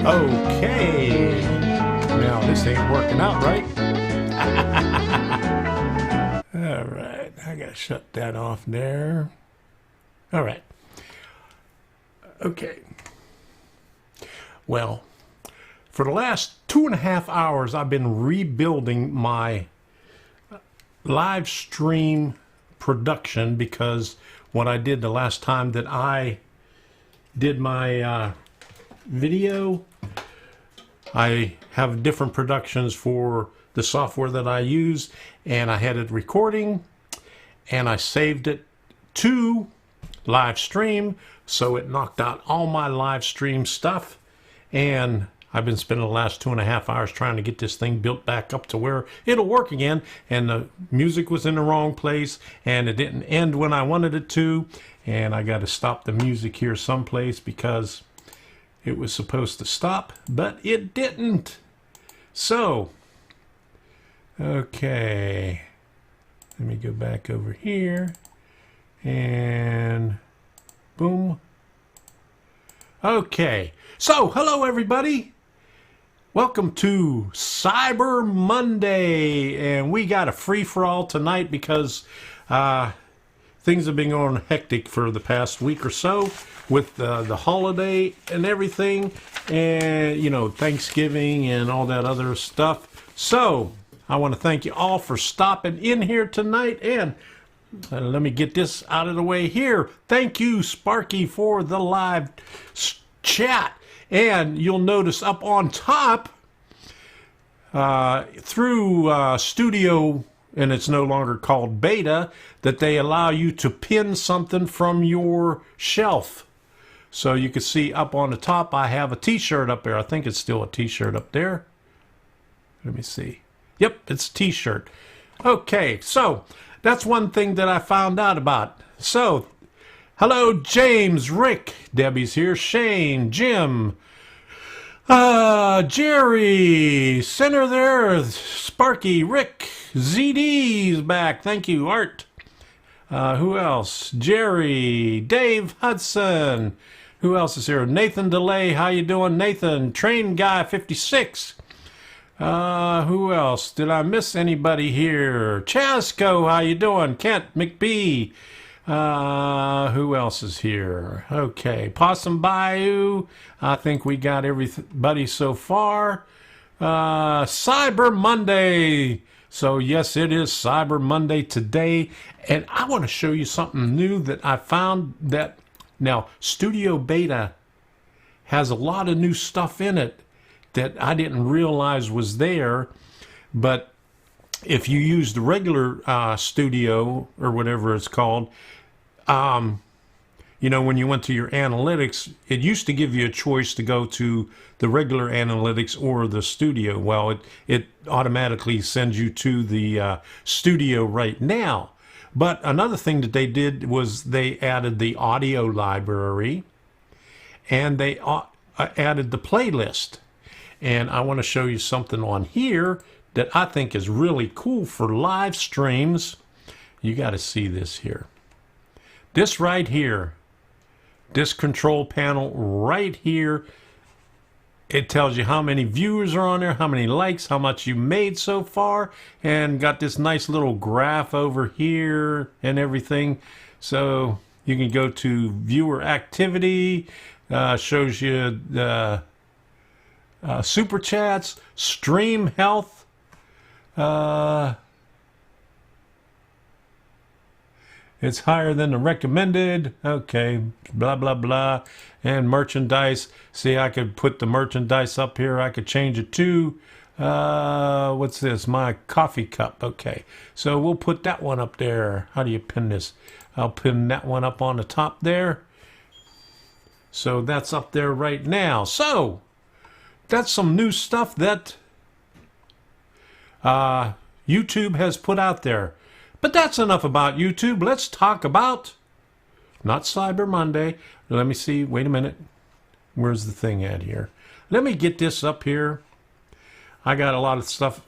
Okay. Now this ain't working out, right? All right. I gotta shut that off there. All right. Okay. Well, for the last 2.5 hours, I've been rebuilding my live stream production because what I did the last time that I did my video, I have different productions for the software that I use, and I had it recording and I saved it to live stream, so it knocked out all my live stream stuff. And I've been spending the last 2.5 hours trying to get this thing built back up to where it'll work again. And the music was in the wrong place, and it didn't end when I wanted it to. And I got to stop the music here someplace because it was supposed to stop, but it didn't. So, okay. Let me go back over here. And boom. Okay. So, hello everybody. Welcome to Cyber Monday, and we got a free-for-all tonight because things have been going hectic for the past week or so with the holiday and everything, and you know, Thanksgiving and all that other stuff. So I want to thank you all for stopping in here tonight, and let me get this out of the way here. Thank you, Sparky, for the live chat. And you'll notice up on top, through Studio, and it's no longer called Beta, that they allow you to pin something from your shelf. So you can see up on the top, I have a t-shirt up there. I think it's still a t-shirt up there. Let me see. Yep, it's a t-shirt. Okay, so that's one thing that I found out about. So, hello, James, Rick, Debbie's here, Shane, Jim, Jerry, Center there, Sparky, Rick, ZD's back. Thank you, Art. Who else? Jerry, Dave Hudson. Who else is here? Nathan DeLay. How you doing, Nathan? Train Guy 56. Who else? Did I miss anybody here? Chasco, how you doing? Kent McBee. Who else is here? Okay, Possum Bayou. I think we got everybody so far. Cyber Monday. So yes, it is Cyber Monday today, and I want to show you something new that I found. That now Studio Beta has a lot of new stuff in it that I didn't realize was there, but if you use the regular Studio or whatever it's called, you know, when you went to your analytics, it used to give you a choice to go to the regular analytics or the Studio. Well, it automatically sends you to the Studio right now. But another thing that they did was they added the audio library, and they added the playlist. And I want to show you something on here that I think is really cool for live streams. You got to see this here. This right here, this control panel right here, it tells you how many viewers are on there, how many likes, how much you made so far, and got this nice little graph over here and everything. So you can go to viewer activity, shows you the super chats, stream health, it's higher than the recommended. Okay, blah, blah, blah. And merchandise. See, I could put the merchandise up here. I could change it to, what's this? My coffee cup. Okay, so we'll put that one up there. How do you pin this? I'll pin that one up on the top there. So that's up there right now. So that's some new stuff that YouTube has put out there. But that's enough about YouTube. Let's talk about, not Cyber Monday. Let me see. Wait a minute. Where's the thing at here? Let me get this up here. I got a lot of stuff.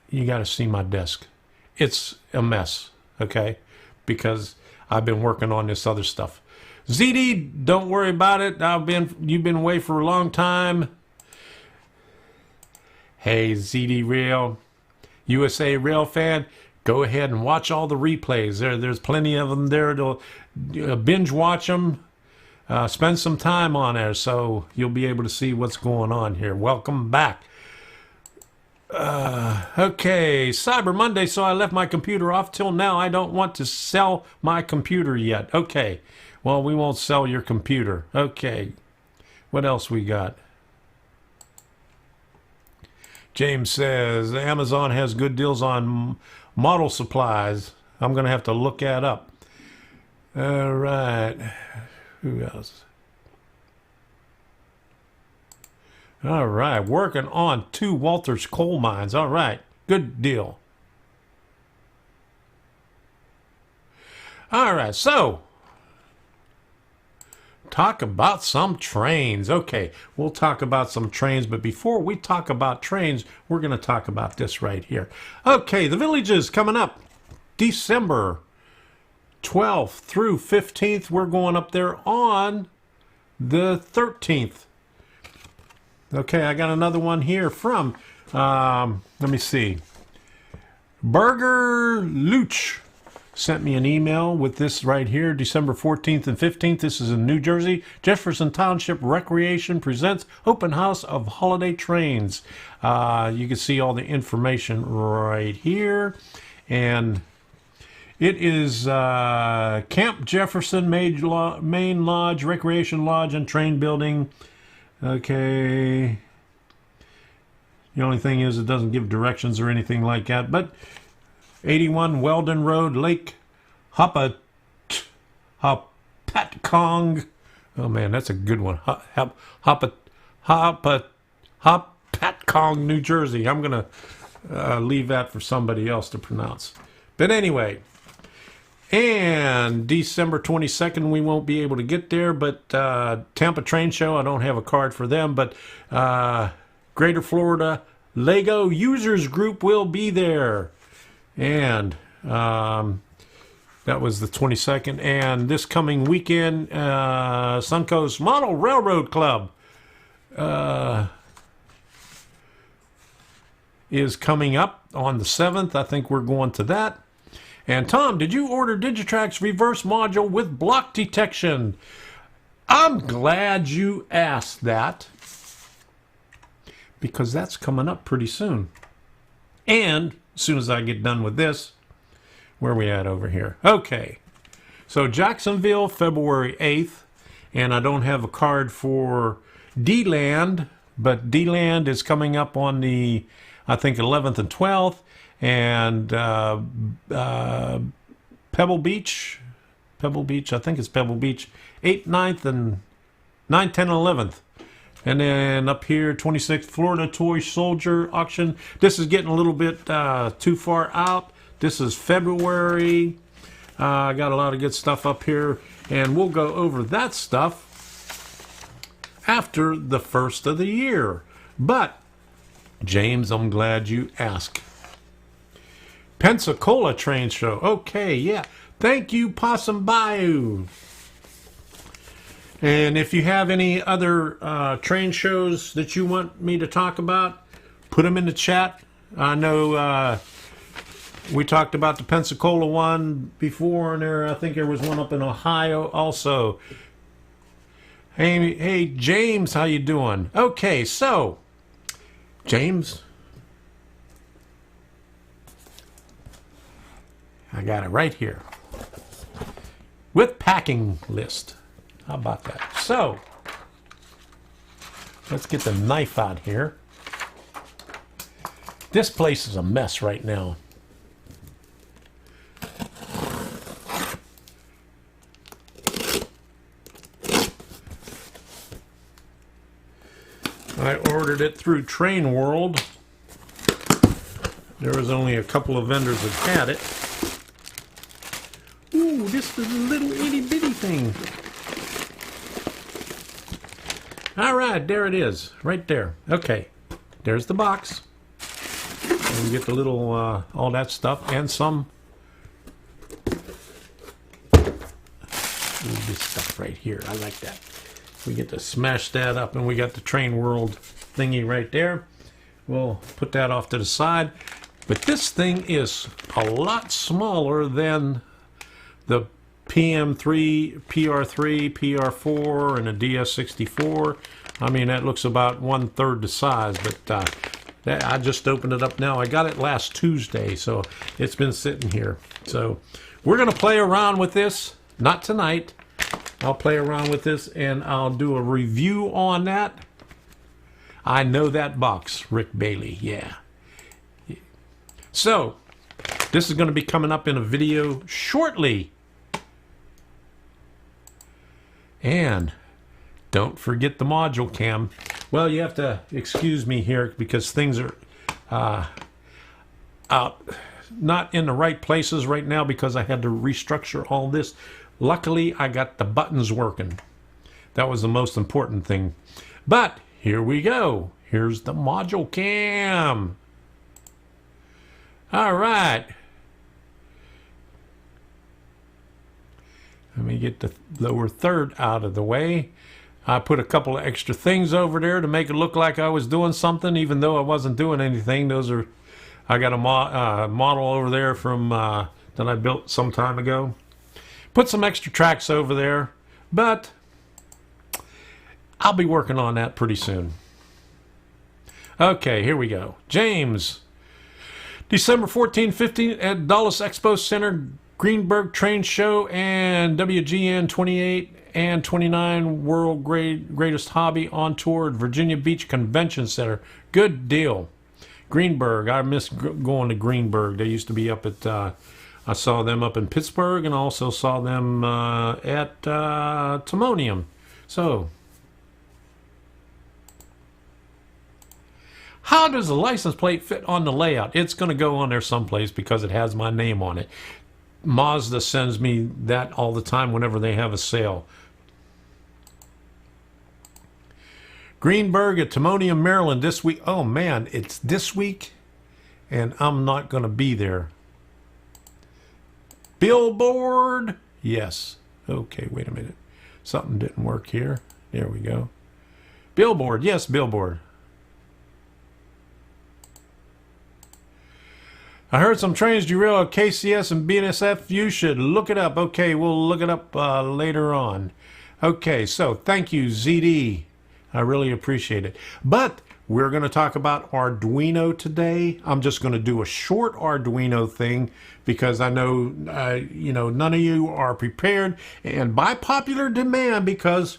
You got to see my desk. It's a mess, okay? Because I've been working on this other stuff. ZD, don't worry about it. You've been away for a long time. Hey, ZD Rail, USA Rail fan, go ahead and watch all the replays. There's plenty of them there to binge watch them. Spend some time on there so you'll be able to see what's going on here. Welcome back. Okay, Cyber Monday, so I left my computer off. Till now, I don't want to sell my computer yet. Okay, well, we won't sell your computer. Okay, what else we got? James says, Amazon has good deals on model supplies. I'm going to have to look that up. All right, who else? All right, working on 2 Walters coal mines. All right, good deal. All right, so talk about some trains. Okay, we'll talk about some trains, but before we talk about trains, we're going to talk about this right here. Okay, the Villages coming up December 12th through 15th. We're going up there on the 13th. Okay, I got another one here from, let me see. Burger Luch sent me an email with this right here, December 14th and 15th. This is in New Jersey. Jefferson Township Recreation presents Open House of Holiday Trains. You can see all the information right here. And it is Camp Jefferson Main Lodge, Recreation Lodge, and Train Building. Okay. The only thing is it doesn't give directions or anything like that. But 81 Weldon Road, Lake Hopatcong. Oh man, that's a good one. Hopatcong, New Jersey. I'm going to leave that for somebody else to pronounce. But anyway, and December 22nd, we won't be able to get there, but Tampa Train Show, I don't have a card for them, but Greater Florida Lego Users Group will be there. And that was the 22nd. And this coming weekend, Suncoast Model Railroad Club is coming up on the 7th. I think we're going to that. And Tom, did you order Digitrack's reverse module with block detection? I'm glad you asked that, because that's coming up pretty soon. And as soon as I get done with this, where are we at over here? Okay, so Jacksonville, February 8th, and I don't have a card for D-Land, but D-Land is coming up on the, I think, 11th and 12th. And Pebble Beach, I think it's Pebble Beach, 8th, 9th, and 9th, 10th, 11th. And then up here, 26th, Florida Toy Soldier Auction. This is getting a little bit too far out. This is February. I got a lot of good stuff up here, and we'll go over that stuff after the first of the year. But, James, I'm glad you asked. Pensacola Train Show. Okay, yeah. Thank you, Possum Bayou. And if you have any other train shows that you want me to talk about, put them in the chat. I know we talked about the Pensacola one before, and I think there was one up in Ohio also. Hey, James, how you doing? Okay, so, James, I got it right here with packing list. How about that? So, let's get the knife out here. This place is a mess right now. I ordered it through Train World. There was only a couple of vendors that had it. Ooh, this is a little itty bitty thing. All right, there it is, right there. Okay, there's the box. And you get the little, all that stuff, and some stuff. stuff right here. I like that. We get to smash that up, and we got the Train World thingy right there. We'll put that off to the side. But this thing is a lot smaller than the PM3, PR3, PR4, and a DS64. I mean, that looks about 1/3 the size, but I just opened it up now. I got it last Tuesday, so it's been sitting here. So we're going to play around with this. Not tonight. I'll play around with this, and I'll do a review on that. I know that box, Rick Bailey, yeah. So, this is going to be coming up in a video shortly. And don't forget the module cam. Well, you have to excuse me here because things are out, not in the right places right now because I had to restructure all this. Luckily, I got the buttons working. That was the most important thing. But here we go. Here's the module cam. All right. Let me get the lower third out of the way. I put a couple of extra things over there to make it look like I was doing something, even though I wasn't doing anything. Those are, I got a model over there from that I built some time ago. Put some extra tracks over there, but I'll be working on that pretty soon. Okay, here we go. James, December 14, 15 at Dulles Expo Center, Greenberg Train Show, and WGN 28 and 29 World Greatest Hobby on tour at Virginia Beach Convention Center. Good deal. Greenberg, I miss going to Greenberg. They used to be up at, I saw them up in Pittsburgh, and I also saw them at Timonium. So, how does the license plate fit on the layout? It's going to go on there someplace because it has my name on it. Mazda sends me that all the time whenever they have a sale. Greenberg at Timonium, Maryland this week. Oh man, it's this week and I'm not going to be there. Billboard. Yes. Okay, wait a minute. Something didn't work here. There we go. Billboard. Yes, Billboard. I heard some trains derail at KCS and BNSF. You should look it up. Okay, we'll look it up later on. Okay, so thank you, ZD. I really appreciate it. But we're going to talk about Arduino today. I'm just going to do a short Arduino thing because I know, none of you are prepared. And by popular demand, because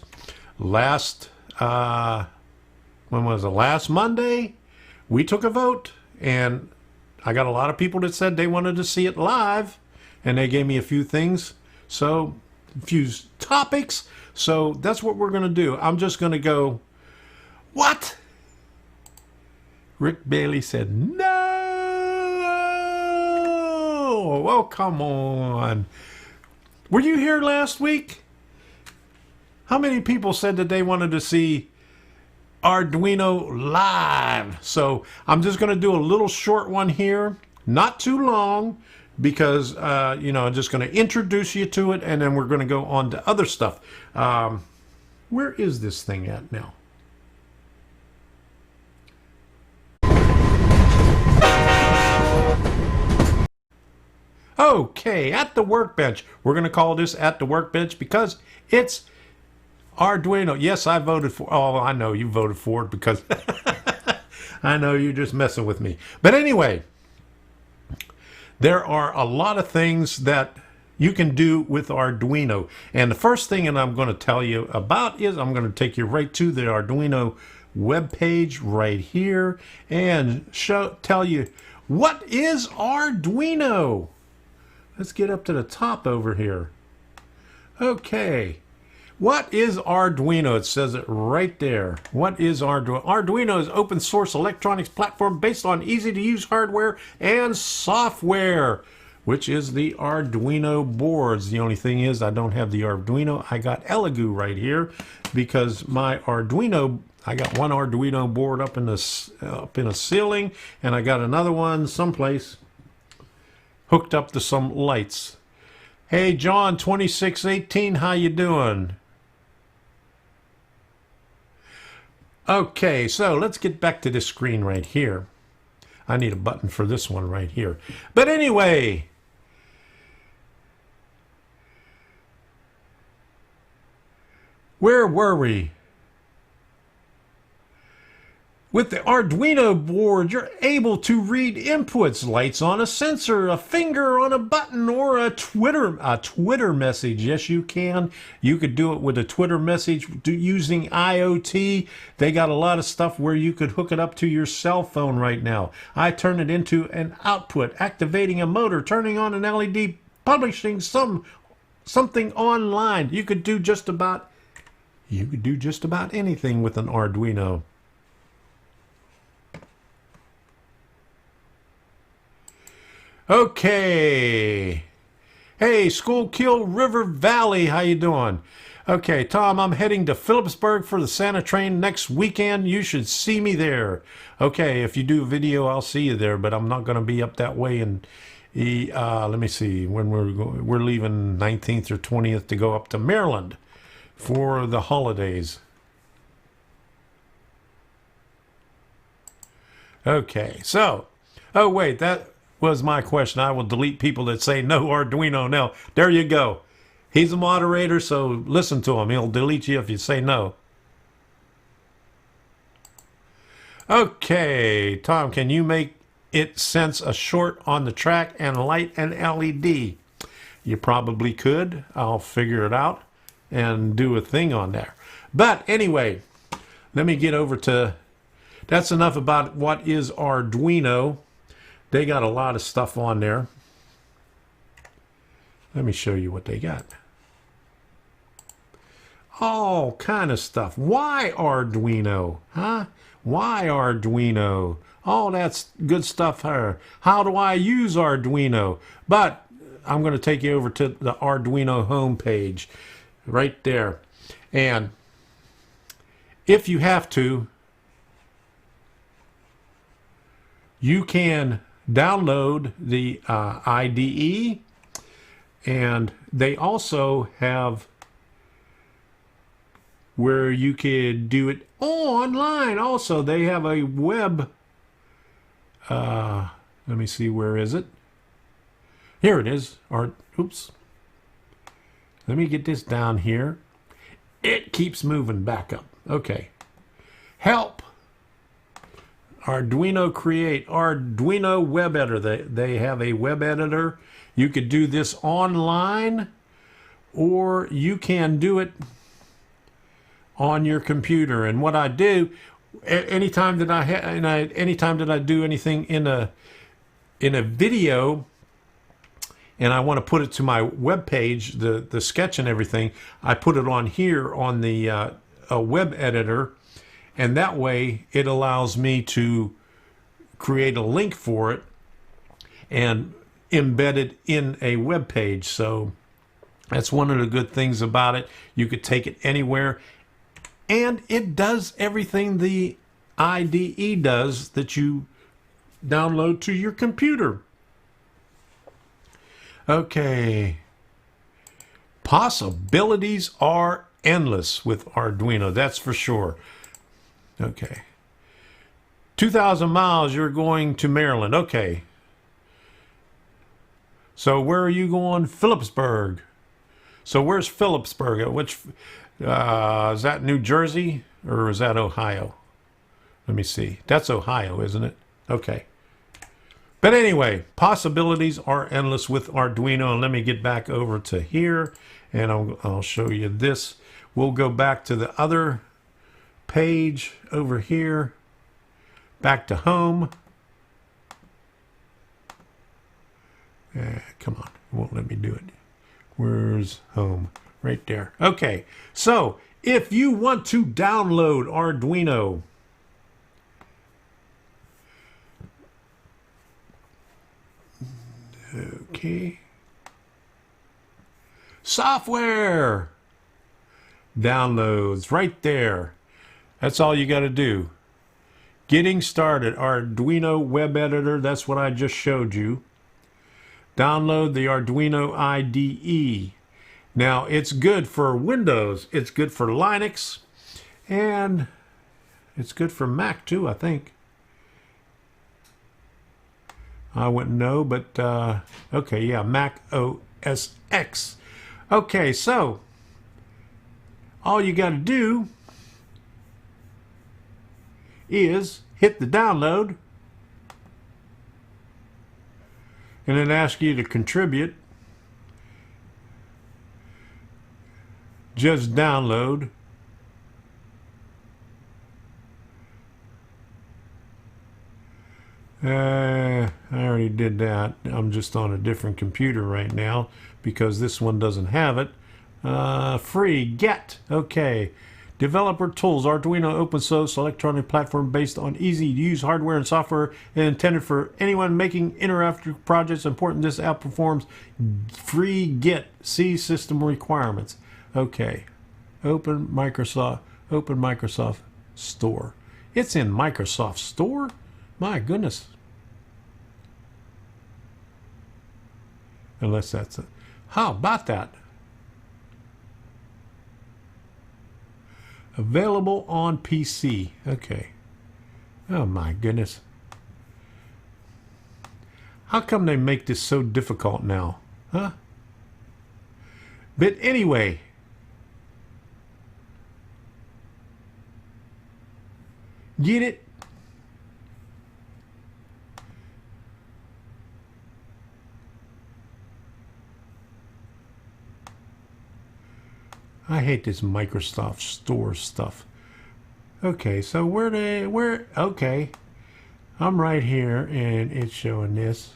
last, when was it? Last Monday, we took a vote, and I got a lot of people that said they wanted to see it live, and they gave me a few things, so a few topics. So that's what we're going to do. I'm just going to go, what? Rick Bailey said, no! Oh, come on. Were you here last week? How many people said that they wanted to see Arduino live? So I'm just going to do a little short one here, not too long, because I'm just going to introduce you to it, and then we're going to go on to other stuff. Where is this thing at now? Okay, at the workbench. We're going to call this at the workbench because it's Arduino. Yes, I voted for. Oh, I know you voted for it because I know you're just messing with me. But anyway, there are a lot of things that you can do with Arduino. And the first thing that I'm going to tell you about is I'm going to take you right to the Arduino webpage right here and tell you what is Arduino. Let's get up to the top over here. Okay. What is Arduino? It says it right there. What is Arduino? Arduino is an open source electronics platform based on easy to use hardware and software, which is the Arduino boards. The only thing is I don't have the Arduino. I got Elegoo right here because my Arduino, I got one Arduino board up in a ceiling, and I got another one someplace hooked up to some lights. Hey John 2618, how you doing? Okay, so let's get back to this screen right here. I need a button for this one right here. But anyway, where were we? With the Arduino board, you're able to read inputs, lights on a sensor, a finger on a button, or a Twitter message. Yes, you can. You could do it with a Twitter message using IoT. They got a lot of stuff where you could hook it up to your cell phone right now. I turn it into an output, activating a motor, turning on an LED, publishing something online. You could do just about anything with an Arduino. Okay. Hey, Schuylkill River Valley, how you doing? Okay, Tom, I'm heading to Phillipsburg for the Santa train next weekend. You should see me there. Okay, if you do a video, I'll see you there, but I'm not going to be up that way. And let me see, when we're leaving 19th or 20th to go up to Maryland for the holidays. Okay, so, oh wait, that was my question. I will delete people that say no Arduino now. There you go. He's a moderator, so listen to him. He'll delete you if you say no. Okay, Tom, can you make it sense a short on the track and light an LED? You probably could. I'll figure it out and do a thing on there. But anyway, let me get over to... That's enough about what is Arduino. They got a lot of stuff on there. Let me show you what they got. All kind of stuff. Why Arduino? Huh? Why Arduino? Oh, that's good stuff here. How do I use Arduino? But I'm going to take you over to the Arduino homepage right there. And if you have to, you can download the IDE, and they also have where you could do it online. Also, they have a web. Let me see, where is it? Here it is. Oops. Let me get this down here. It keeps moving back up. Okay. Help. Arduino Create, Arduino Web Editor. They have a web editor. You could do this online, or you can do it on your computer. And what I do, anytime that I do anything in a video, and I want to put it to my web page, the sketch and everything, I put it on here on the a web editor. And that way, it allows me to create a link for it and embed it in a web page. So that's one of the good things about it. You could take it anywhere. And it does everything the IDE does that you download to your computer. Okay. Possibilities are endless with Arduino, that's for sure. Okay. 2,000 miles, you're going to Maryland. Okay. So where are you going? Phillipsburg. So where's Phillipsburg? Which, is that New Jersey or is that Ohio? Let me see. That's Ohio, isn't it? Okay. But anyway, possibilities are endless with Arduino. And let me get back over to here, and I'll show you this. We'll go back to the other page over here, back to home. Come on, it won't let me do it. Where's home? Right there. Okay, so if you want to download Arduino, okay, software downloads right there. That's all you got to do. Getting started, Arduino web editor, that's what I just showed you. Download the Arduino IDE. Now, it's good for Windows, it's good for Linux, and It's good for Mac too, I think. I wouldn't know, but okay, yeah, Mac OS X. Okay, so all you got to do is hit the download, and it asks you to contribute. Just download. I already did that. I'm just on a different computer right now because this one doesn't have it. Free get. Okay. Developer tools. Arduino open source electronic platform based on easy to use hardware and software and intended for anyone making interactive projects. Important this app performs free get. See system requirements. Okay. Open Microsoft Store. It's in Microsoft Store? My goodness. Unless that's it. How about that? Available on PC. Okay. Oh my goodness. How come they make this so difficult now? Huh? But anyway. Get it? I hate this Microsoft Store stuff. Okay, so okay. I'm right here and it's showing this.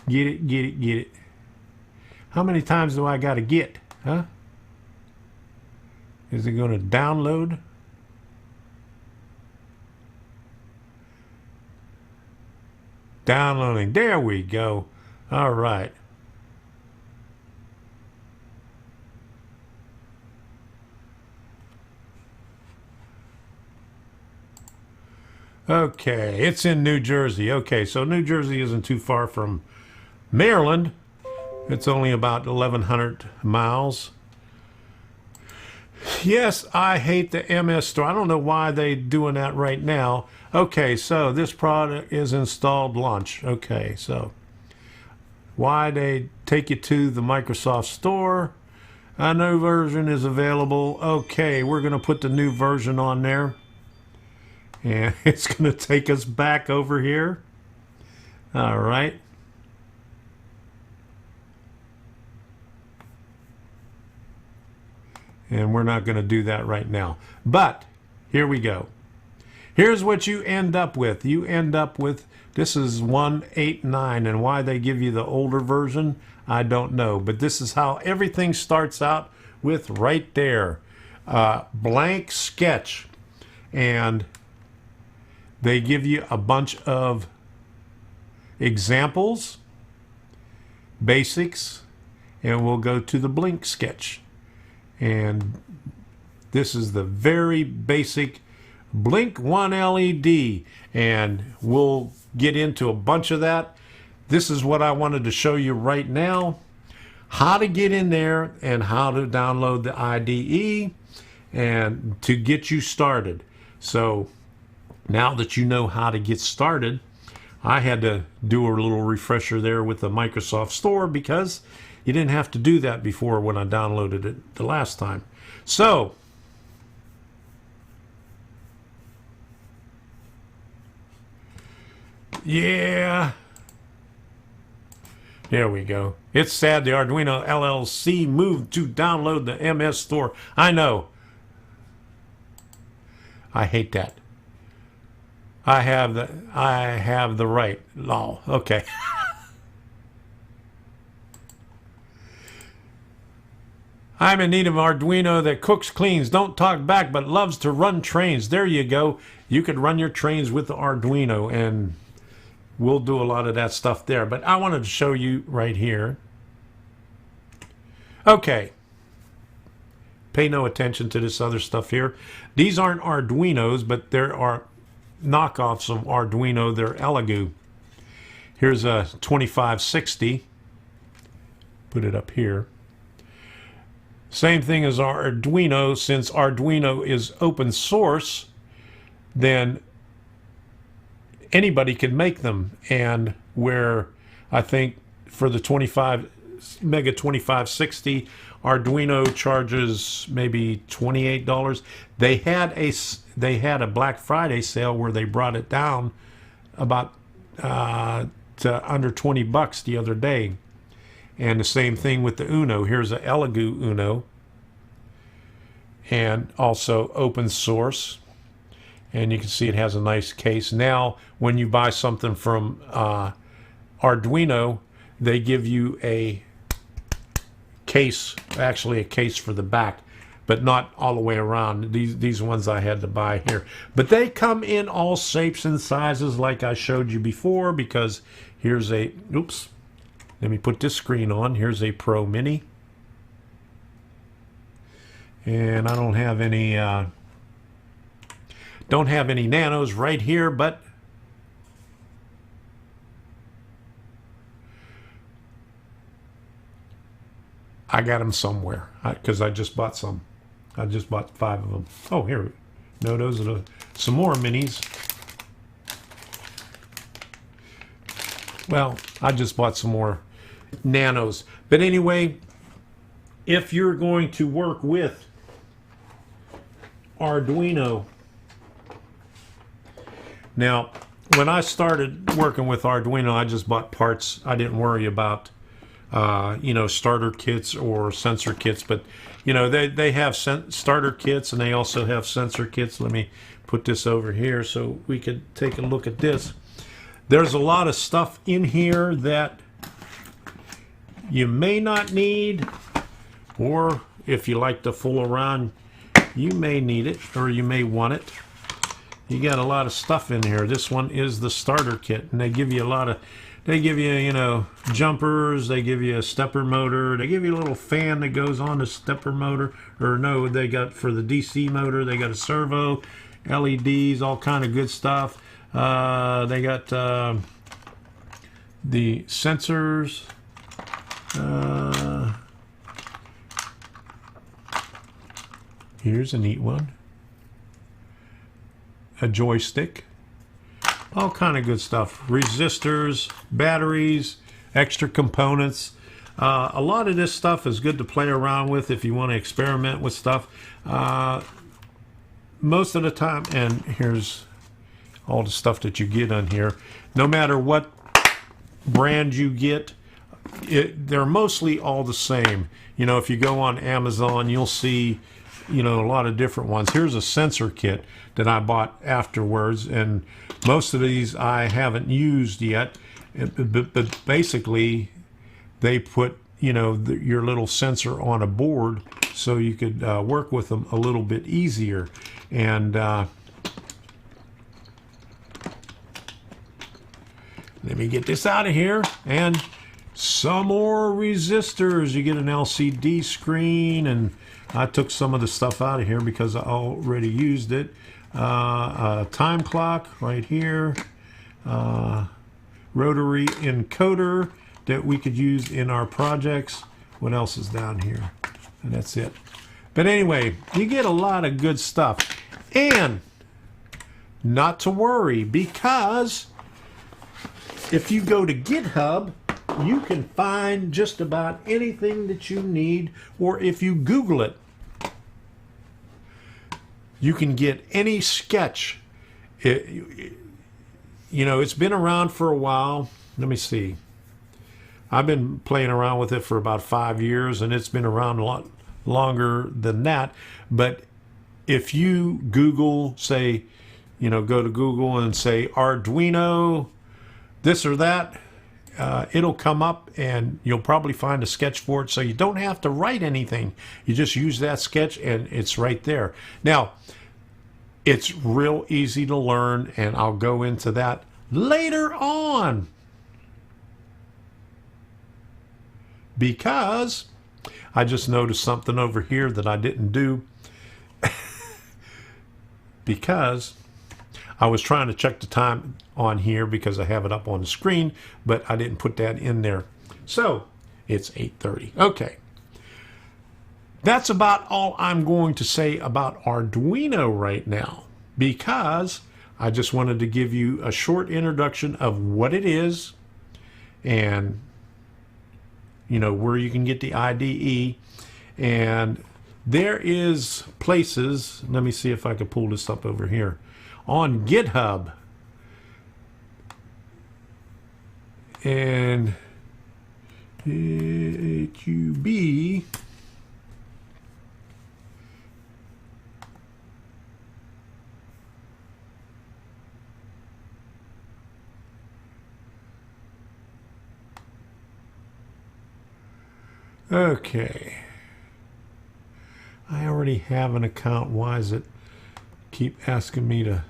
Get it, get it, get it. How many times do I got to get? Huh? Is it going to download? Downloading. There we go. All right. Okay, it's in New Jersey. Okay, so New Jersey isn't too far from Maryland. It's only about 1,100 miles. Yes, I hate the MS Store. I don't know why they're doing that right now. Okay, so this product is installed launch. Okay, so why they take you to the Microsoft Store. A new version is available. Okay, we're going to put the new version on there. And it's going to take us back over here. All right. And we're not going to do that right now. But here we go. Here's what you end up with. You end up with, this is 189. And why they give you the older version, I don't know. But this is how everything starts out with right there. Blank sketch. And they give you a bunch of examples, basics, and we'll go to the blank sketch. And this is the very basic blink one LED, and we'll get into a bunch of that. This is what I wanted to show you right now, how to get in there and how to download the IDE and to get you started. So now that you know how to get started, I had to do a little refresher there with the Microsoft Store because you didn't have to do that before when I downloaded it the last time. So, yeah, there we go. It's sad the Arduino LLC moved to download the MS Store. I know. I hate that. I have the right law. Okay. I'm in need of Arduino that cooks, cleans, don't talk back, but loves to run trains. There you go. You could run your trains with the Arduino, and we'll do a lot of that stuff there. But I wanted to show you right here. Okay. Pay no attention to this other stuff here. These aren't Arduinos, but there are knockoffs of Arduino. They're Elegoo. Here's a 2560. Put it up here. Same thing as Arduino. Since Arduino is open source, then anybody can make them. And where I think for the Mega 2560, Arduino charges maybe $28. They had a Black Friday sale where they brought it down about to under $20 the other day. And the same thing with the Uno. Here's a Elegoo Uno, and also open source. And you can see it has a nice case. Now, when you buy something from Arduino, they give you a case, actually a case for the back, but not all the way around. These ones I had to buy here. But they come in all shapes and sizes like I showed you before, because here's a, oops, let me put this screen on. Here's a Pro Mini. And I don't have any nanos right here, but I got them somewhere because I just bought some. I just bought 5 of them. Oh, here. No, those are some more minis. Well, I just bought some more nanos. But anyway, if you're going to work with Arduino, now, when I started working with Arduino, I just bought parts. I didn't worry about starter kits or sensor kits, but they have starter kits and they also have sensor kits. Let me put this over here so we could take a look at this. There's a lot of stuff in here that you may not need, or if you like to fool around, you may need it or you may want it. You got a lot of stuff in here. This one is the starter kit, and they give you a lot of, they give you, jumpers, they give you a stepper motor, they give you a little fan that goes on the stepper motor, or no, they got for the DC motor, they got a servo, LEDs, all kind of good stuff. They got the sensors. Here's a neat one. A joystick. All kind of good stuff. Resistors, batteries, extra components. A lot of this stuff is good to play around with if you want to experiment with stuff. Most of the time, and here's all the stuff that you get on here. No matter what brand you get, they're mostly all the same. If you go on Amazon, you'll see a lot of different ones. Here's a sensor kit that I bought afterwards, and most of these I haven't used yet, but basically they put your little sensor on a board so you could work with them a little bit easier. And let me get this out of here. And some more resistors. You get an LCD screen, and I took some of the stuff out of here because I already used it. A time clock right here. Rotary encoder that we could use in our projects. What else is down here? And that's it. But anyway, you get a lot of good stuff. And not to worry, because if you go to GitHub, you can find just about anything that you need, or if you Google it, you can get any sketch. It's been around for a while. Let me see. I've been playing around with it for about 5 years, and it's been around a lot longer than that. But if you Google, say, go to Google and say Arduino, this or that, it'll come up and you'll probably find a sketch for it. So you don't have to write anything. You just use that sketch and it's right there. Now, it's real easy to learn, and I'll go into that later on, because I just noticed something over here that I didn't do. Because I was trying to check the time on here because I have it up on the screen, but I didn't put that in there. So it's 8:30. Okay. That's about all I'm going to say about Arduino right now. because I just wanted to give you a short introduction of what it is and, you know, where you can get the IDE. And there is places, let me see if I can pull this up over here, on GitHub. And QB, okay. I already have an account. Why is it keep asking me to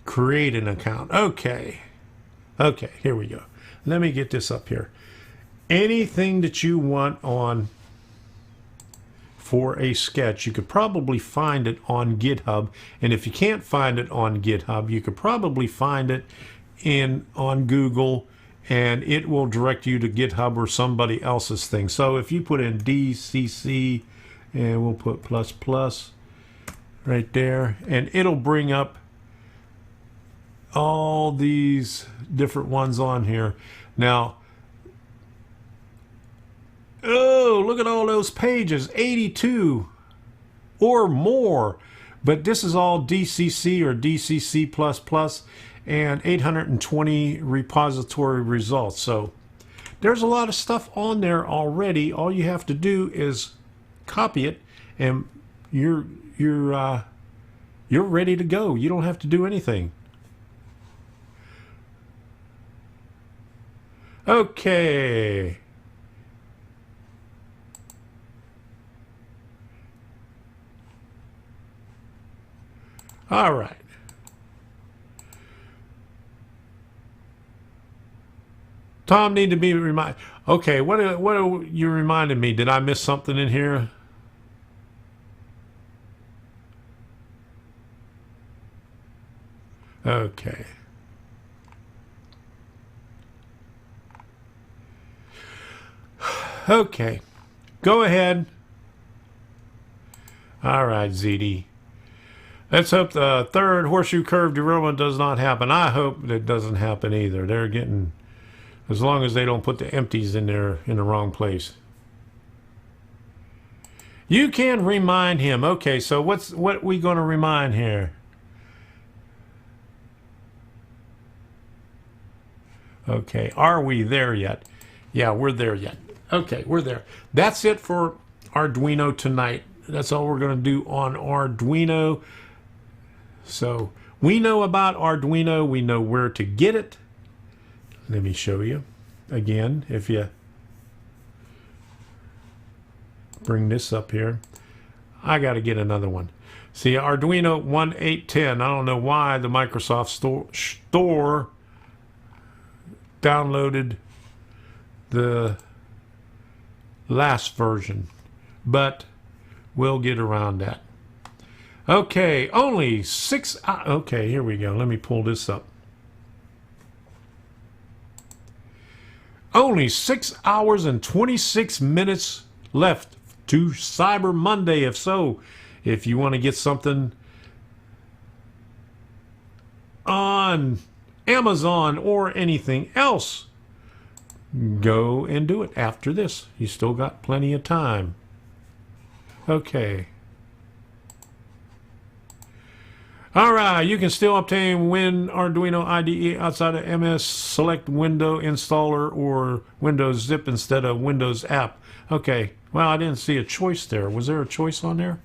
create an account? Okay. Okay, here we go. Let me get this up here. Anything that you want on for a sketch, you could probably find it on GitHub. And if you can't find it on GitHub, you could probably find it on Google, and it will direct you to GitHub or somebody else's thing. So if you put in DCC, and we'll put ++ right there, and it'll bring up all these different ones on here. Now, oh, look at all those pages, 82 or more. But this is all DCC or DCC++, and 820 repository results. So there's a lot of stuff on there already. All you have to do is copy it, and you're ready to go. You don't have to do anything. Okay. All right. Tom need to be reminded. Okay, what are you reminding me? Did I miss something in here? Okay. Okay. Go ahead. All right, ZD. Let's hope the third horseshoe curve derailment does not happen. I hope it doesn't happen either. They're getting, as long as they don't put the empties in there in the wrong place. You can remind him. Okay, so what we going to remind here? Okay, are we there yet? Yeah, we're there yet. Okay, we're there. That's it for Arduino tonight. That's all we're going to do on Arduino. So we know about Arduino. We know where to get it. Let me show you again. If you bring this up here, I got to get another one. See, Arduino 1.8.10. I don't know why the Microsoft Store downloaded the last version, but we'll get around that. Okay, only 6 hours. Okay, here we go. Let me pull this up. Only 6 hours and 26 minutes left to Cyber Monday. If you want to get something on Amazon or anything else, go and do it after this. You still got plenty of time. Okay. All right, you can still obtain Arduino IDE outside of MS Select Window Installer or Windows Zip instead of Windows App. Okay, well, I didn't see a choice there. Was there a choice on there?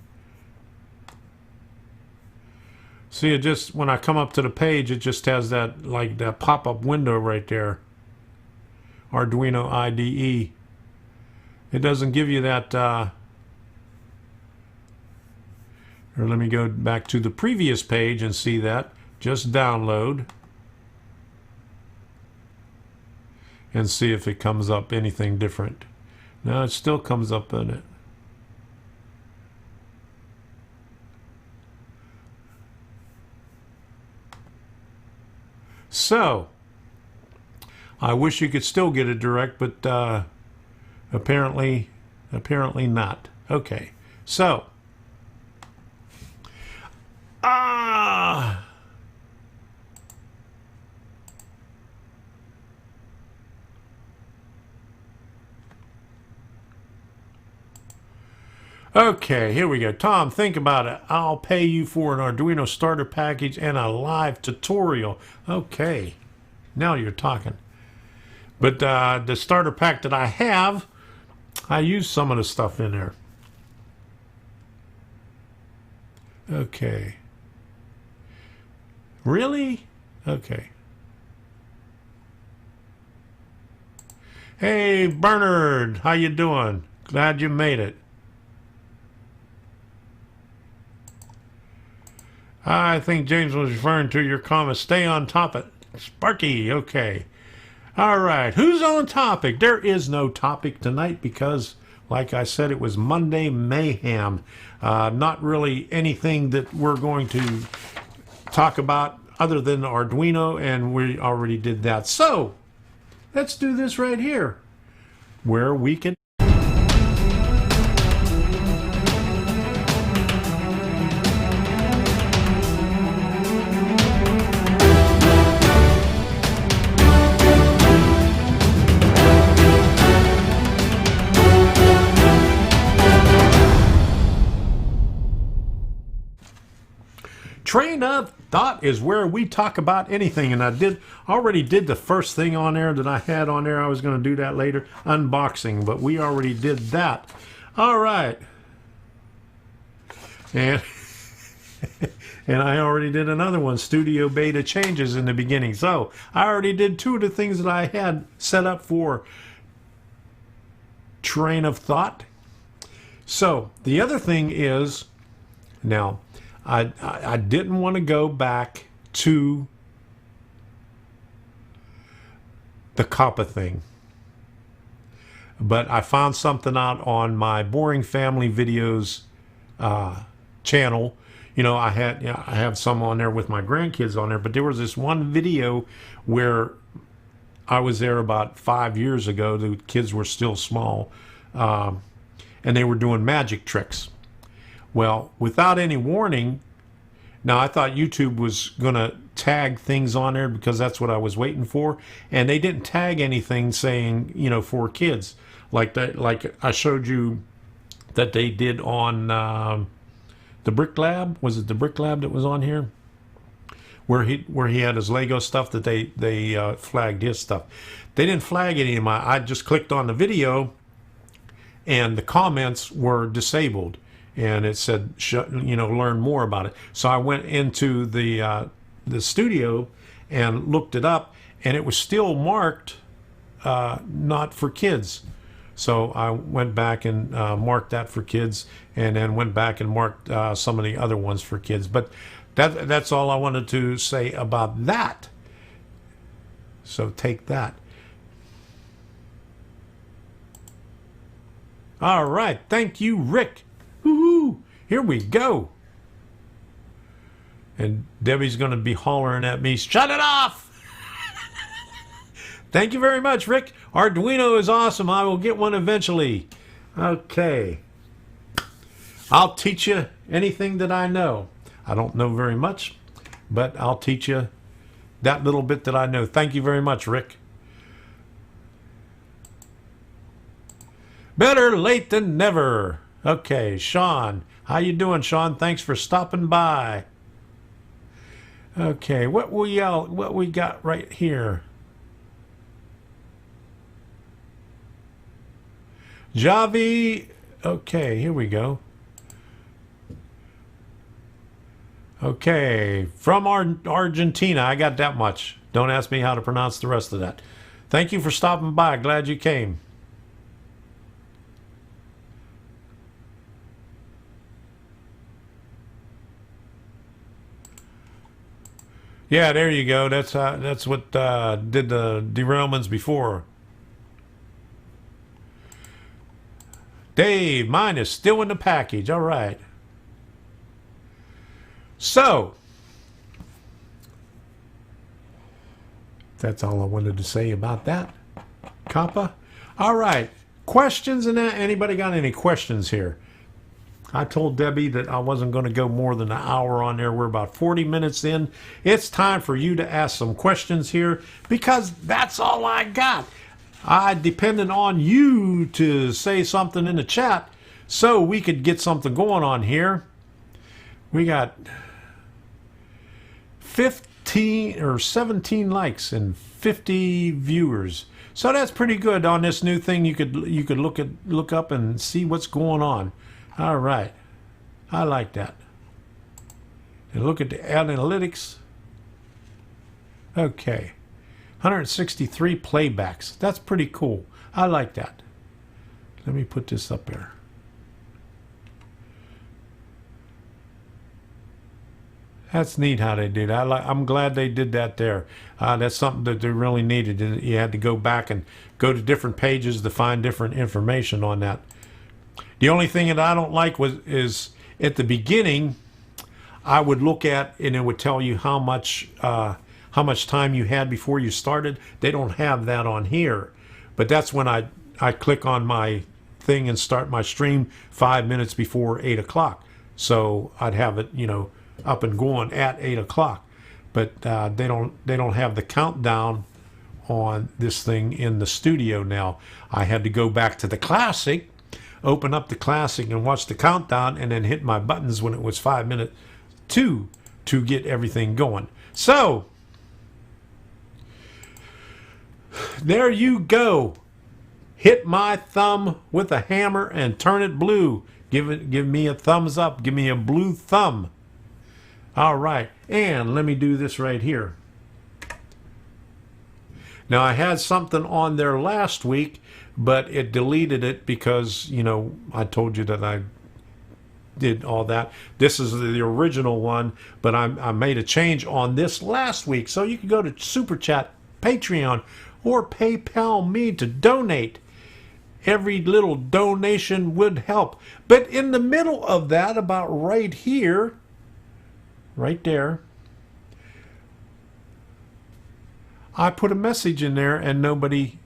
See, it just, when I come up to the page, it just has that, like, that pop-up window right there. Arduino IDE. It doesn't give you that, or let me go back to the previous page and see that. Just download and see if it comes up anything different. No, it still comes up in it. So, I wish you could still get it direct, but apparently not. Okay, so Okay, here we go. Tom, think about it. I'll pay you for an Arduino starter package and a live tutorial. Okay, now you're talking. But the starter pack that I have, I use some of the stuff in there. Okay. Really? Okay. Hey, Bernard, how you doing? Glad you made it. I think James was referring to your comment. Stay on topic. Sparky, okay. All right, who's on topic? There is no topic tonight because, like I said, it was Monday Mayhem. Not really anything that we're going to talk about other than Arduino, and we already did that. So, let's do this right here, where we can... Train of Thought is where we talk about anything, and I already did the first thing on there that I had on there. I was going to do that later, unboxing, but we already did that. All right, and and I already did another one, Studio Beta changes in the beginning. So I already did two of the things that I had set up for Train of Thought. So the other thing is now. I didn't want to go back to the COPPA thing, but I found something out on my Boring Family Videos channel. You know, I have some on there with my grandkids on there, but there was this one video where I was there about 5 years ago. The kids were still small, and they were doing magic tricks. Well, without any warning, now I thought YouTube was going to tag things on there because that's what I was waiting for, and they didn't tag anything saying, you know, for kids like that. Like I showed you that they did on the Brick Lab. Was it the Brick Lab that was on here? Where he had his Lego stuff that they flagged his stuff. They didn't flag any of my. I just clicked on the video, and the comments were disabled. And it said, you know, learn more about it. So I went into the studio and looked it up, and it was still marked not for kids. So I went back and marked that for kids, and then went back and marked some of the other ones for kids. But that's all I wanted to say about that. So take that. All right. Thank you, Rick. Woohoo! Here we go. And Debbie's going to be hollering at me, shut it off! Thank you very much, Rick. Arduino is awesome. I will get one eventually. Okay. I'll teach you anything that I know. I don't know very much, but I'll teach you that little bit that I know. Thank you very much, Rick. Better late than never. Okay, Sean. How you doing, Sean? Thanks for stopping by. Okay, what we got right here? Javi. Okay, here we go. Okay, from Argentina. I got that much. Don't ask me how to pronounce the rest of that. Thank you for stopping by. Glad you came. Yeah, there you go. That's what did the derailments before. Dave, mine is still in the package. All right. So, that's all I wanted to say about that. COPPA. All right. Questions and that? Anybody got any questions here? I told Debbie that I wasn't going to go more than an hour on there. We're about 40 minutes in. It's time for you to ask some questions here because that's all I got. I depended on you to say something in the chat So we could get something going on here. We got 15 or 17 likes and 50 viewers. So that's pretty good on this new thing. You could look up and see what's going on. All right. I like that. And look at the analytics. Okay. 163 playbacks. That's pretty cool. I like that. Let me put this up there. That's neat how they did. I'm glad they did that there. That's something that they really needed. You had to go back and go to different pages to find different information on that. The only thing that I don't like is at the beginning, I would look at and it would tell you how much time you had before you started. They don't have that on here, but that's when I click on my thing and start my stream 5 minutes before 8 o'clock. So I'd have it, up and going at 8 o'clock, but they don't have the countdown on this thing in the studio now. I had to go back to the classic, open up the classic and watch the countdown, and then hit my buttons when it was 5 minutes to get everything going. So there you go. Hit my thumb with a hammer and turn it blue. Give me a thumbs up. Give me a blue thumb. All right, and let me do this right here. Now, I had something on there last week, but it deleted it because, I told you that I did all that. This is the original one, but I made a change on this last week. So you can go to Super Chat, Patreon, or PayPal me to donate. Every little donation would help. But in the middle of that, about right here, right there, I put a message in there and nobody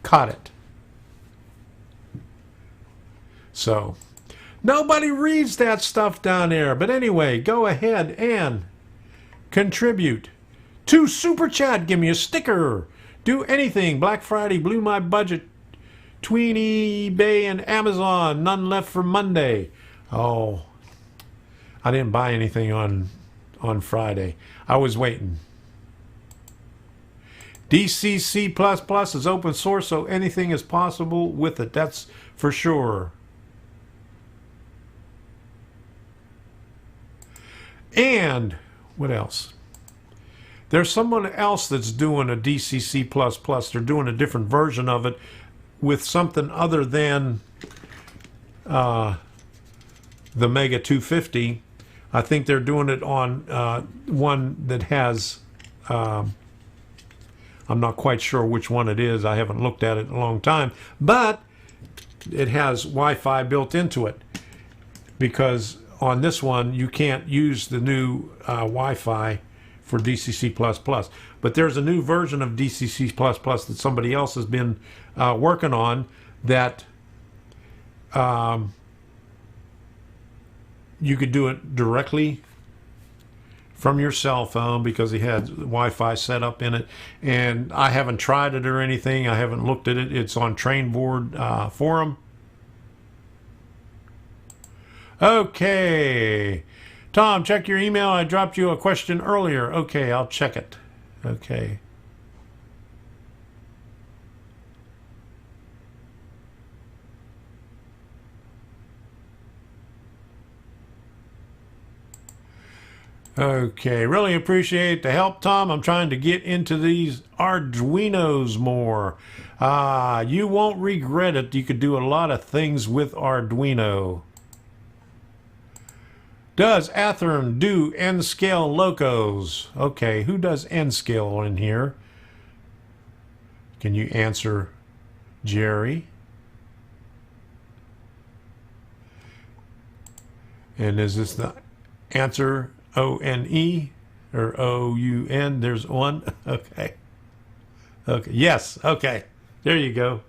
caught it. So nobody reads that stuff down there. But anyway, go ahead and contribute to Super Chat. Give me a sticker. Do anything. Black Friday blew my budget. Tween eBay and Amazon. None left for Monday. Oh, I didn't buy anything on Friday. I was waiting. DCC++ is open source, so anything is possible with it. That's for sure. And what else? There's someone else that's doing a DCC++. They're doing a different version of it with something other than the Mega 250. I think they're doing it on one that has, I'm not quite sure which one it is. I haven't looked at it in a long time. But it has Wi-Fi built into it. Because on this one, you can't use the new Wi-Fi for DCC++. But there's a new version of DCC++ that somebody else has been working on that you could do it directly from your cell phone because it had Wi-Fi set up in it. And I haven't tried it or anything. I haven't looked at it. It's on Trainboard forum. Okay. Tom, check your email. I dropped you a question earlier. Okay, I'll check it. Okay. Okay, really appreciate the help, Tom. I'm trying to get into these Arduinos more. You won't regret it. You could do a lot of things with Arduino. Does Athearn do N-scale locos? Okay, who does N-scale in here? Can you answer, Jerry? And is this the answer? O-N-E or O-U-N? There's one. Okay. Okay. Yes. Okay. There you go.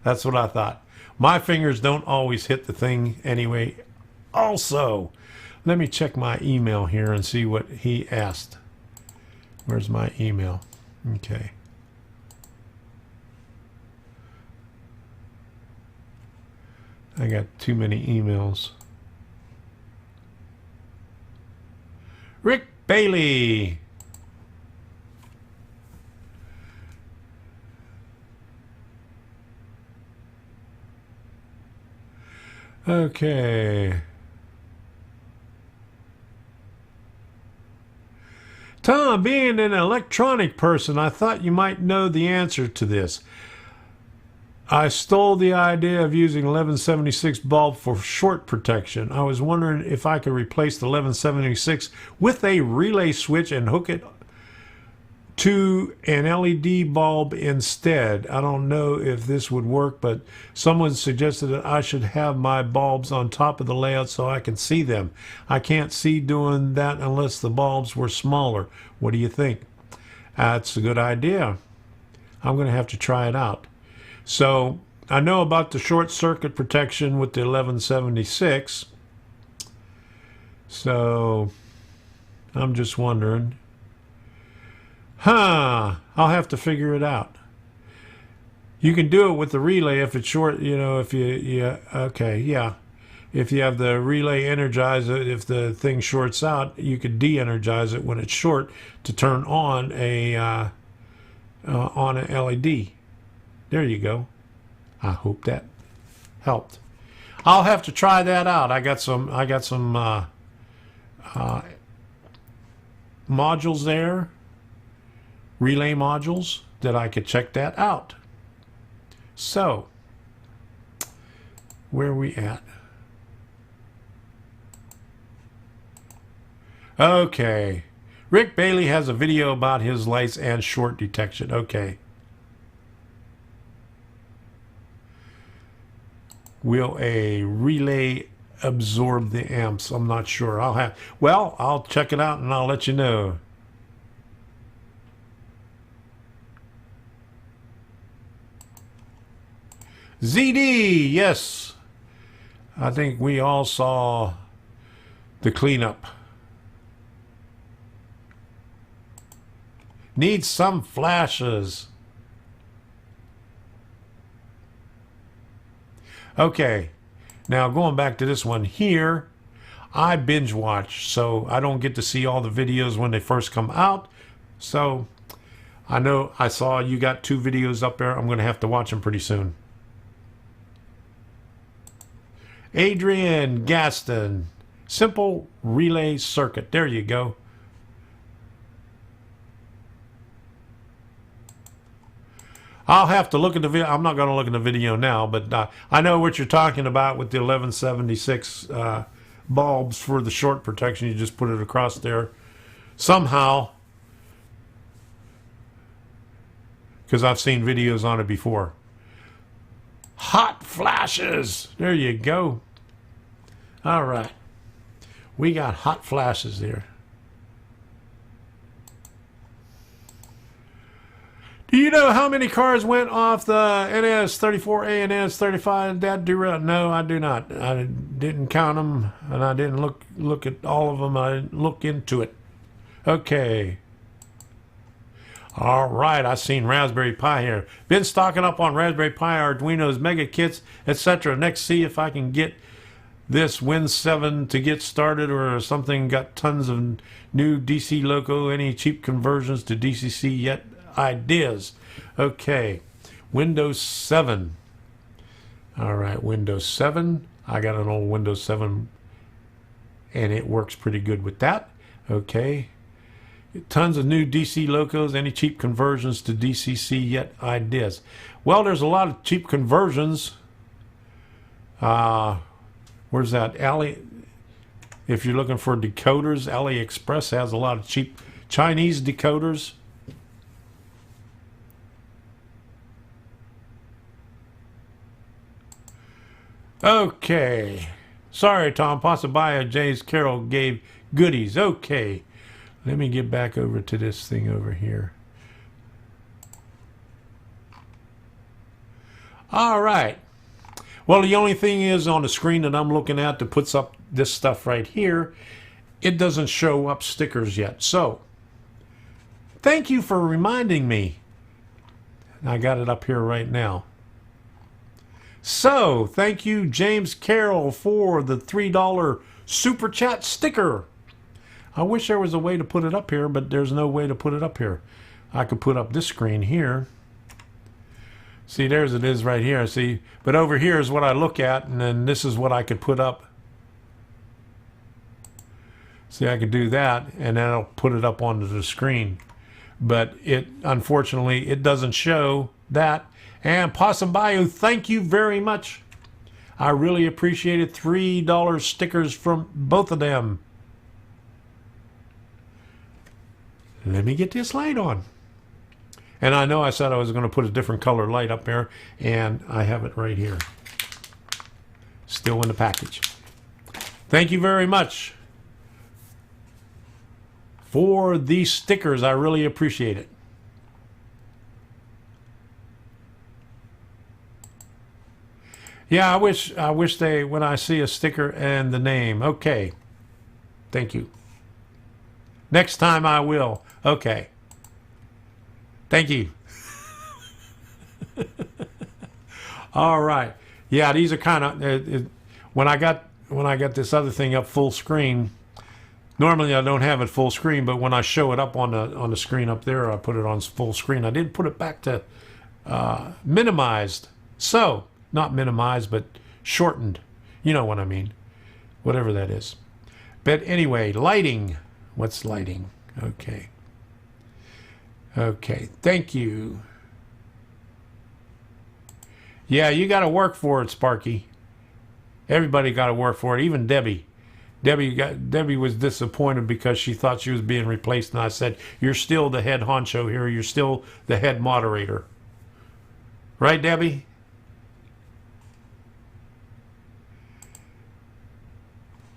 That's what I thought. My fingers don't always hit the thing anyway. Also, let me check my email here and see what he asked. Where's my email? Okay. I got too many emails. Rick Bailey. Okay. Tom, being an electronic person, I thought you might know the answer to this. I stole the idea of using 1176 bulb for short protection. I was wondering if I could replace the 1176 with a relay switch and hook it to an LED bulb instead. I don't know if this would work, but someone suggested that I should have my bulbs on top of the layout so I can see them. I can't see doing that unless the bulbs were smaller. What do you think? That's a good idea. I'm going to have to try it out. So I know about the short circuit protection with the 1176. So I'm just wondering. I'll have to figure it out. You can do it with the relay if it's short, you know, if okay, yeah. If you have the relay energized, if the thing shorts out, you could de-energize it when it's short to turn on an LED. There you go. I hope that helped. I'll have to try that out. I got some modules there, relay modules, that I could check that out. So, where are we at? Okay. Rick Bailey has a video about his lights and short detection. Okay. Will a relay absorb the amps? I'm not sure. I'll check it out and I'll let you know. ZD, yes. I think we all saw the cleanup. Needs some flashes. Okay, now going back to this one here, I binge watch, so I don't get to see all the videos when they first come out. So I know I saw you got 2 videos up there. I'm going to have to watch them pretty soon. Adrian Gaston, simple relay circuit. There you go. I'll have to look at the video. I'm not going to look at the video now, but I know what you're talking about with the 1176 bulbs for the short protection. You just put it across there somehow, because I've seen videos on it before. Hot flashes. There you go. All right. We got hot flashes there. Do you know how many cars went off the NS34A and NS35? Dad, no, I do not. I didn't count them, and I didn't look at all of them. I didn't look into it. Okay. All right, I've seen Raspberry Pi here. Been stocking up on Raspberry Pi, Arduinos, Mega Kits, etc. Next, see if I can get this Win 7 to get started or something. Got tons of new DC loco. Any cheap conversions to DCC yet? Ideas. Okay, Windows 7. All right, Windows 7. I got an old Windows 7 and it works pretty good with that. Okay, tons of new DC locos. Any cheap conversions to DCC yet? Ideas. Well, there's a lot of cheap conversions. Where's that? If you're looking for decoders, AliExpress has a lot of cheap Chinese decoders. Okay. Sorry, Tom. Pasabaya Jay's Carol gave goodies. Okay. Let me get back over to this thing over here. All right. Well, the only thing is on the screen that I'm looking at that puts up this stuff right here, it doesn't show up stickers yet. So, thank you for reminding me. I got it up here right now. So, thank you, James Carroll, for the $3 super chat sticker. I wish there was a way to put it up here, but there's no way to put it up here. I could put up this screen here. See, there's it is right here. See, but over here is what I look at, and then this is what I could put up. See, I could do that, and then I'll put it up onto the screen. But it, unfortunately, it doesn't show that. And Possum Bayou, thank you very much. I really appreciate it. $3 stickers from both of them. Let me get this light on. And I know I said I was going to put a different color light up there, and I have it right here. Still in the package. Thank you very much for these stickers. I really appreciate it. Yeah, I wish they, when I see a sticker and the name. Okay. Thank you. Next time I will. Okay. Thank you. All right. Yeah, these are kind of when I got this other thing up full screen. Normally I don't have it full screen, but when I show it up on the screen up there, I put it on full screen. I did put it back to minimized. So, not minimized, but shortened. You know what I mean. Whatever that is. But anyway, lighting. What's lighting? Okay. Okay, thank you. Yeah, you got to work for it, Sparky. Everybody got to work for it, even Debbie. Debbie was disappointed because she thought she was being replaced, and I said, "You're still the head honcho here. You're still the head moderator." Right, Debbie?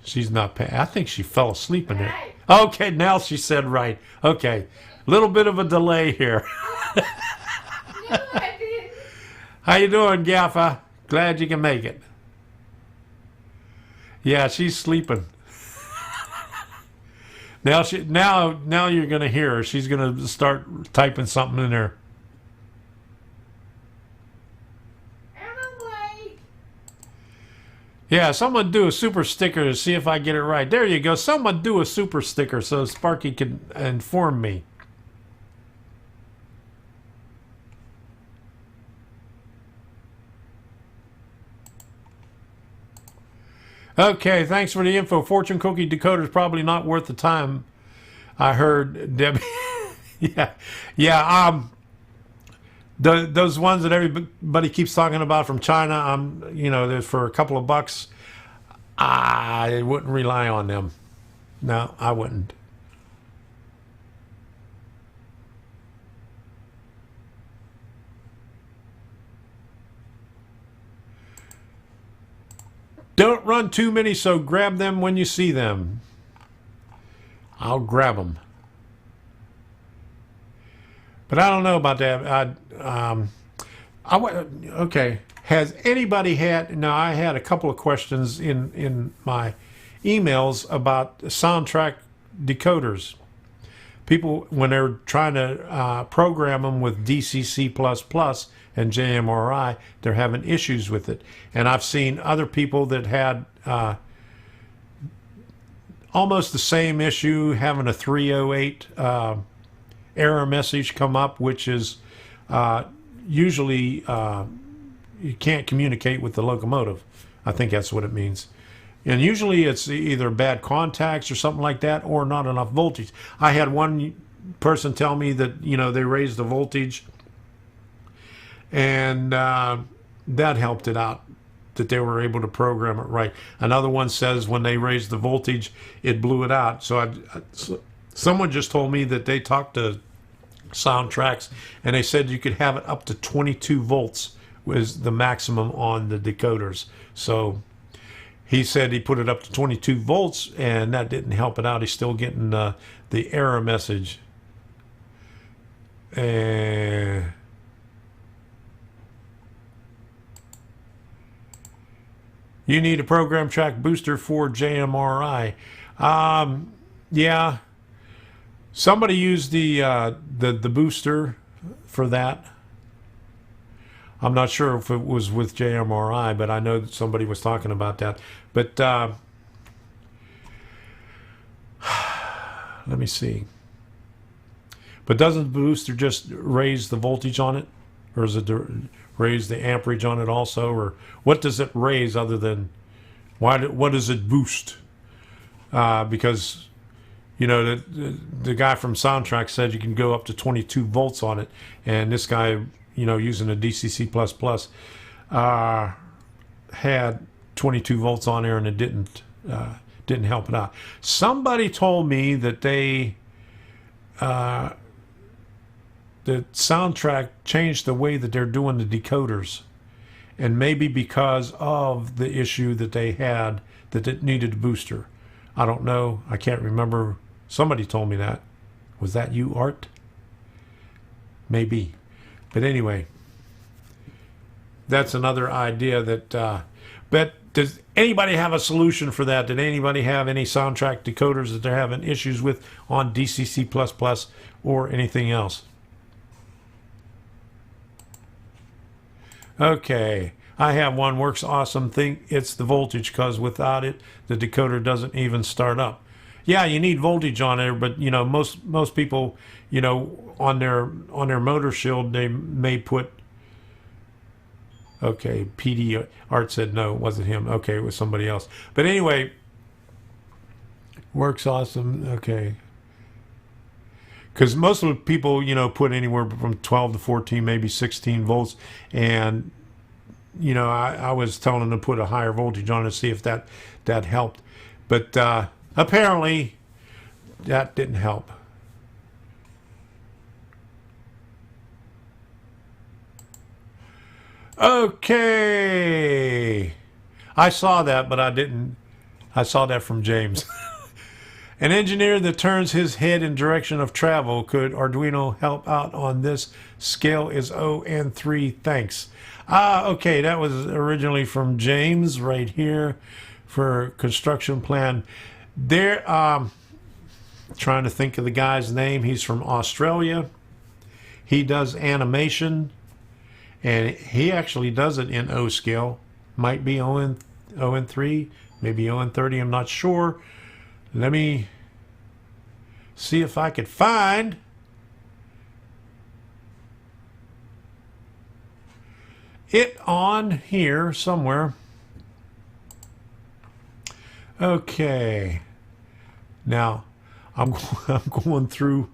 She's not paying. I think she fell asleep in there. Okay, now she said right. Okay. Little bit of a delay here. No, I didn't. How you doing, Gaffa? Glad you can make it. Yeah, she's sleeping. Now you're gonna hear her. She's gonna start typing something in there. I'm awake. Yeah, someone do a super sticker to see if I get it right. There you go. Someone do a super sticker so Sparky can inform me. Okay, thanks for the info. Fortune cookie decoder is probably not worth the time. I heard Debbie. yeah. Those ones that everybody keeps talking about from China. They're for a couple of bucks. I wouldn't rely on them. No, I wouldn't. Don't run too many, so grab them when you see them. I'll grab them. But I don't know about that. Okay. Has anybody had... Now, I had a couple of questions in my emails about soundtrack decoders. People, when they're trying to program them with DCC++ and JMRI, they're having issues with it. And I've seen other people that had almost the same issue, having a 308 error message come up, which is usually you can't communicate with the locomotive. I think that's what it means. And usually it's either bad contacts or something like that, or not enough voltage. I had one person tell me that, they raised the voltage, and that helped it out, that they were able to program it right. Another one says when they raised the voltage, it blew it out. So someone just told me that they talked to Soundtracks, and they said you could have it up to 22 volts was the maximum on the decoders. So he said he put it up to 22 volts, and that didn't help it out. He's still getting the error message. You need a program track booster for JMRI. Yeah. Somebody used the booster for that. I'm not sure if it was with JMRI, but I know that somebody was talking about that. But let me see. But doesn't the booster just raise the voltage on it? Or does it raise the amperage on it also? Or what does it raise other than, what does it boost? Because, you know, the guy from Soundtrack said you can go up to 22 volts on it. And this guy, you know, using a DCC++, had 22 volts on there and it didn't help it out. Somebody told me that the Soundtrack changed the way that they're doing the decoders, and maybe because of the issue that they had that it needed a booster. I don't know. I can't remember. Somebody told me that. Was that you, Art? Maybe. But anyway, that's another idea that. But does anybody have a solution for that? Did anybody have any Soundtrack decoders that they're having issues with on DCC++ or anything else? Okay, I have one. Works awesome. Think it's the voltage, because without it, the decoder doesn't even start up. Yeah, you need voltage on there, but you know, most people, you know, on their motor shield, they may put. Okay, PD Art said no, it wasn't him. Okay, it was somebody else. But anyway, works awesome. Okay. Because most of the people, you know, put anywhere from 12 to 14, maybe 16 volts. And, you know, I was telling them to put a higher voltage on it to see if that helped. But apparently that didn't help. Okay. I saw that, but I didn't. I saw that from James. An engineer that turns his head in direction of travel. Could Arduino help out on this? Scale is O and 3. Thanks. Okay, that was originally from James right here for construction plan. There, trying to think of the guy's name. He's from Australia. He does animation, and he actually does it in O scale. Might be O and 3, maybe O and 30. I'm not sure. Let me see if I could find it on here somewhere. Okay. Now, I'm going through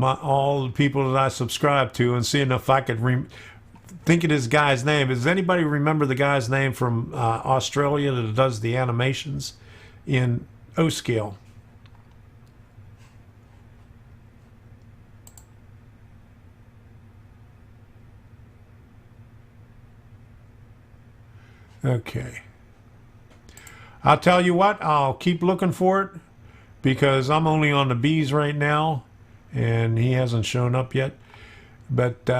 all the people that I subscribe to and seeing if I could think of this guy's name. Does anybody remember the guy's name from Australia that does the animations in O scale? Okay. I'll tell you what, I'll keep looking for it because I'm only on the B's right now and he hasn't shown up yet. But,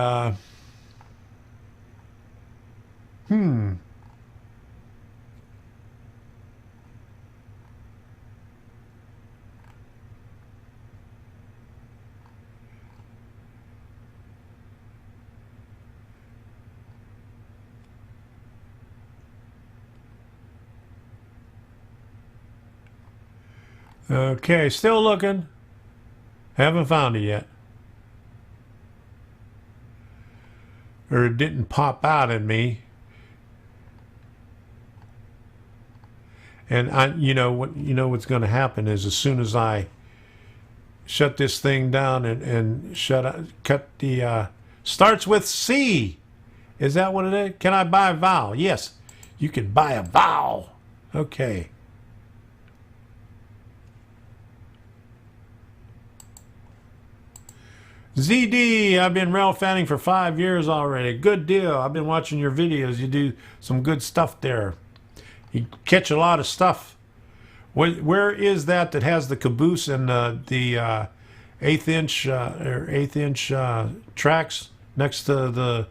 okay, still looking. Haven't found it yet. Or it didn't pop out at me. And you know what's going to happen is as soon as I shut this thing down and cut the starts with C. Is that what it is? Can I buy a vowel? Yes, you can buy a vowel. Okay. ZD, I've been rail fanning for 5 years already. Good deal. I've been watching your videos. You do some good stuff there. You catch a lot of stuff. Where is that has the caboose and the eighth inch tracks next to the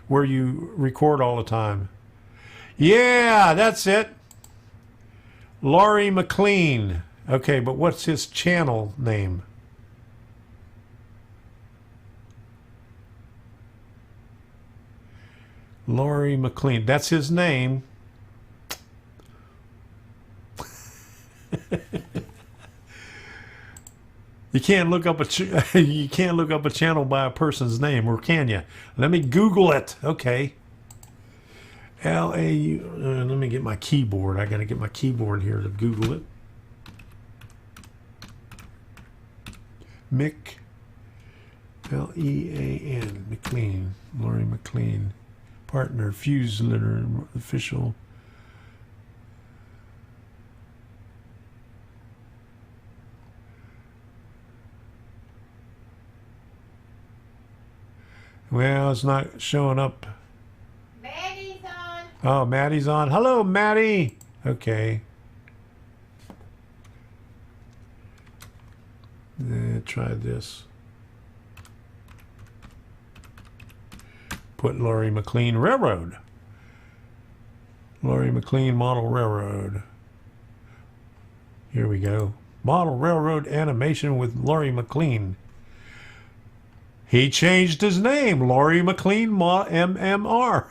where you record all the time? Yeah, that's it. Laurie McLean. Okay, but what's his channel name? Laurie McLean. That's his name. You can't look up you can't look up a channel by a person's name, or can you? Let me Google it. Okay. L-A-U. Let me get my keyboard. I got to get my keyboard here to Google it. Mick. L-E-A-N. McLean. Laurie McLean. Partner. Fuse Litter. Official. Well, it's not showing up. Maddie's on. Oh, Maddie's on. Hello, Maddie. Okay. Try this. Put Laurie McLean Railroad. Laurie McLean Model Railroad. Here we go. Model Railroad animation with Laurie McLean. He changed his name, Laurie McLean MMR.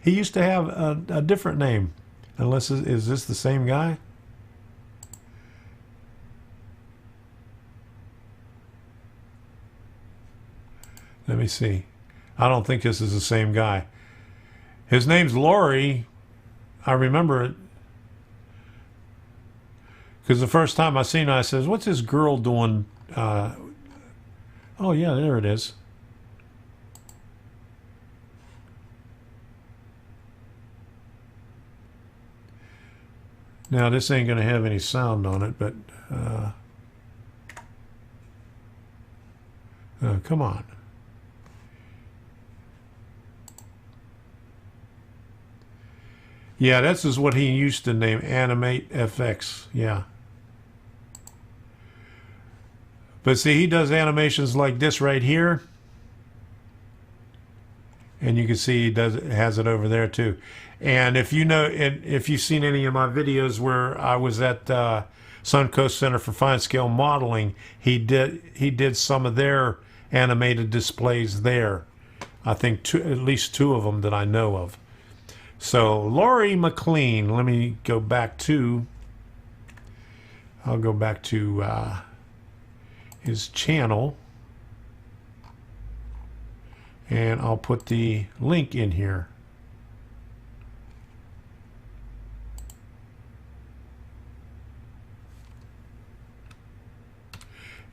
He used to have a different name. Unless, is this the same guy? Let me see. I don't think this is the same guy. His name's Laurie. I remember it. Because the first time I seen it, I says, what's this girl doing? Oh, yeah, there it is. Now, this ain't going to have any sound on it, but... come on. Yeah, this is what he used to name Animate FX. Yeah. But see, he does animations like this right here. And you can see he has it over there too. And if you know, if you've seen any of my videos where I was at Suncoast Center for Fine Scale Modeling, he did some of their animated displays there. I think at least two of them that I know of. So Laurie McLean, let me go back to. I'll go back to his channel, and I'll put the link in here.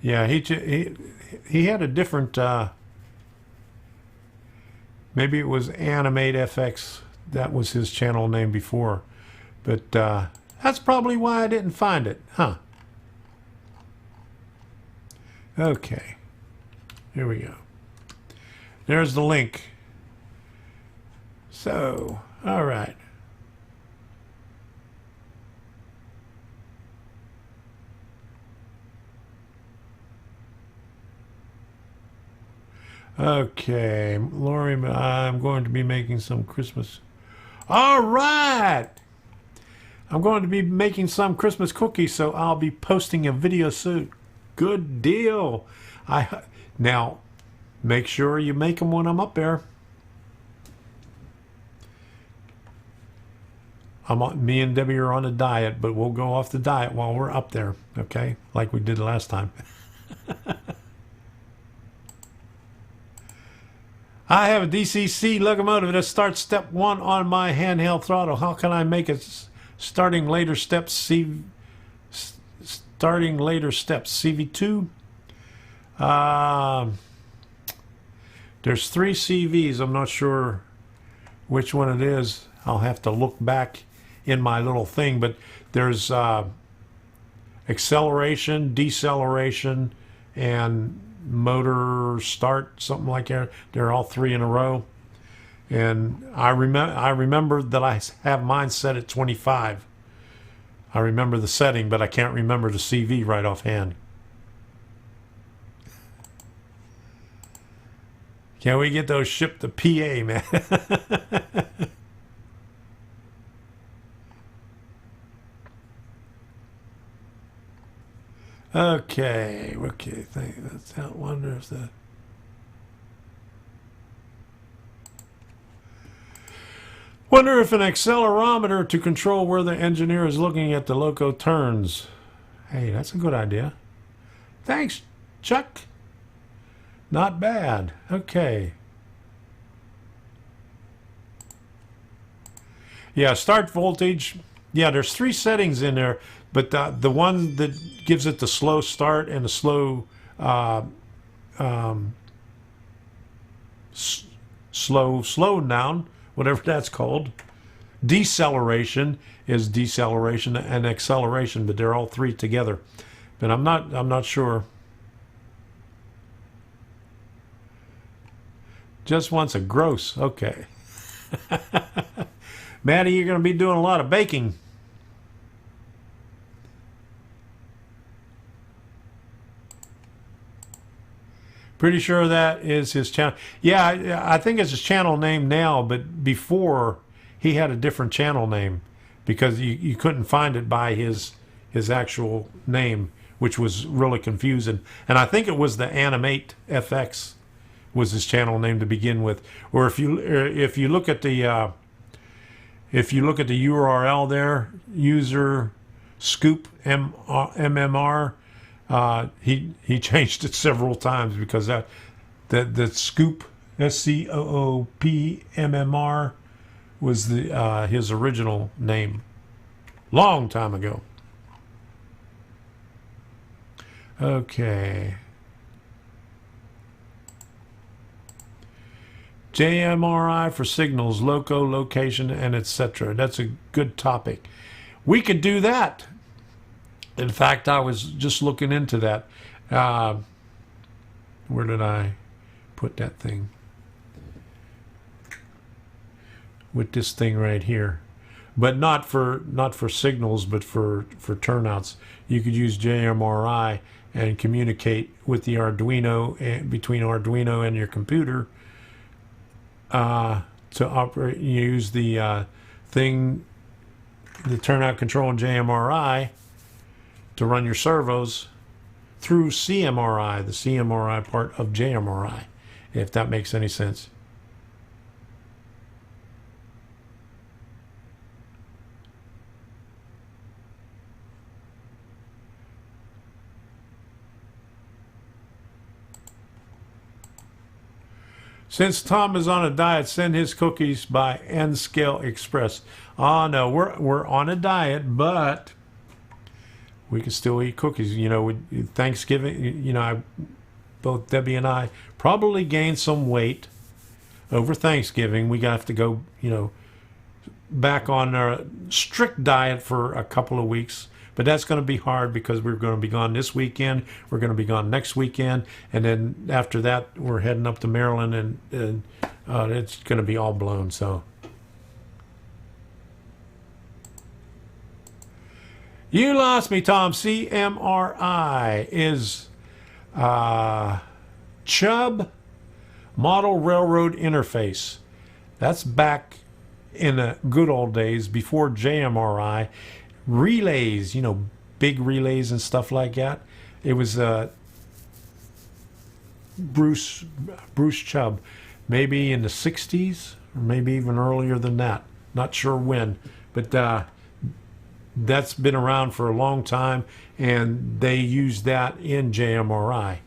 Yeah, he had a different. Maybe it was Animate FX. That was his channel name before, but that's probably why I didn't find it, huh? Okay, here we go. There's the link. So, all right. Okay, Laurie, I'm going to be making some Christmas. All right. I'm going to be making some Christmas cookies, so I'll be posting a video soon. Good deal. Now, make sure you make them when I'm up there. Me and Debbie are on a diet, but we'll go off the diet while we're up there, okay? Like we did last time. I have a DCC locomotive that starts step 1 on my handheld throttle. How can I make it starting later steps CV2? There's 3 CVs. I'm not sure which one it is. I'll have to look back in my little thing, but there's acceleration, deceleration, and motor start, something like that. They're all 3 in a row. And I remember that I have mine set at 25. I remember the setting, but I can't remember the CV right offhand. Can we get those shipped to PA, man? Okay. That's how I wonder if the. Wonder if an accelerometer to control where the engineer is looking at the loco turns. Hey, that's a good idea. Thanks, Chuck. Not bad. Okay. Yeah, start voltage. Yeah, there's 3 settings in there, but the one that gives it the slow start and the slow slow down, whatever that's called. Deceleration is deceleration and acceleration, but they're all 3 together. But I'm not sure. Just wants a gross. Okay. Maddie, you're going to be doing a lot of baking. Pretty sure that is his channel. Yeah, I think it's his channel name now, but before he had a different channel name because you couldn't find it by his actual name, which was really confusing. And I think it was the Animate FX was his channel name to begin with. Or if you look at the URL there, user scoop MMR. He changed it several times because that scoop SCOOP was his original name long time ago. Okay. JMRI for signals, loco, location, and etc. That's a good topic. We could do that. In fact, I was just looking into that. Where did I put that thing? With this thing right here. But not for signals, but for turnouts. You could use JMRI and communicate with the Arduino and between Arduino and your computer to operate. Use the turnout control in JMRI to run your servos through CMRI, the CMRI part of JMRI, if that makes any sense. Since Tom is on a diet, send his cookies by N-Scale Express. Oh no, we're on a diet, but we can still eat cookies. You know, with Thanksgiving, you know, both Debbie and I probably gained some weight over Thanksgiving. We have to go, you know, back on our strict diet for a couple of weeks. But that's going to be hard because we're going to be gone this weekend. We're going to be gone next weekend. And then after that, we're heading up to Maryland, and it's going to be all blown. So you lost me, Tom. CMRI is Chubb Model Railroad Interface. That's back in the good old days before JMRI. Relays, you know, big relays and stuff like that. It was Bruce Chubb, maybe in the 60s or maybe even earlier than that. Not sure when, but that's been around for a long time, and they use that in JMRI.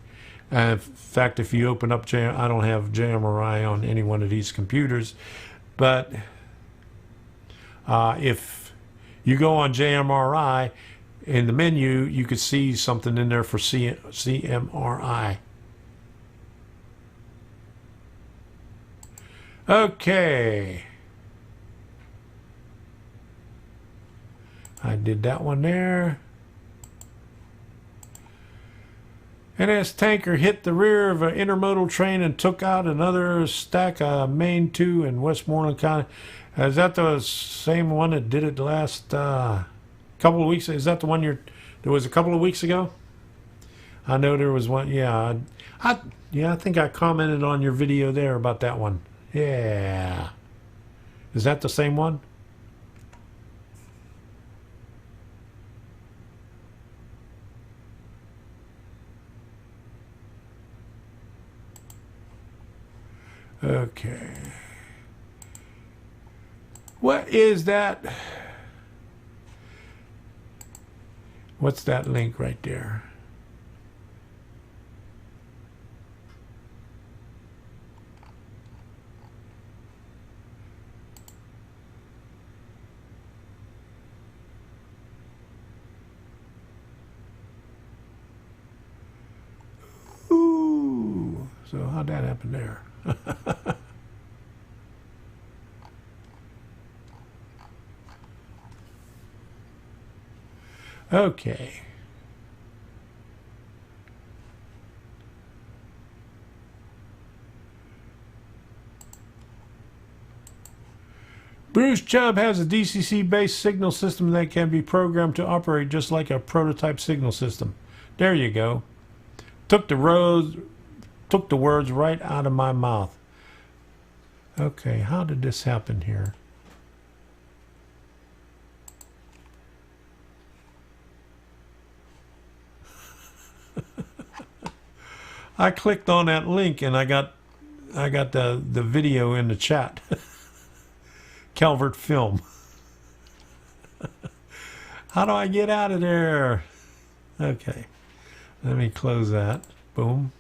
In fact, if you open up I don't have JMRI on any one of these computers, but if you go on JMRI, in the menu, you could see something in there for CMRI. Okay. I did that one there. NS tanker hit the rear of an intermodal train and took out another stack of Maine 2 in Westmoreland County. Is that the same one that did it the last couple of weeks? Is that the one there was a couple of weeks ago? I know there was one. Yeah, I think I commented on your video there about that one. Yeah. Is that the same one? Okay. What is that? What's that link right there? Ooh. So how'd that happen there? Okay. Bruce Chubb has a DCC-based signal system that can be programmed to operate just like a prototype signal system. There you go. Took the words right out of my mouth. Okay, how did this happen here? I clicked on that link and I got the video in the chat. Calvert Film. How do I get out of there? Okay. Let me close that. Boom.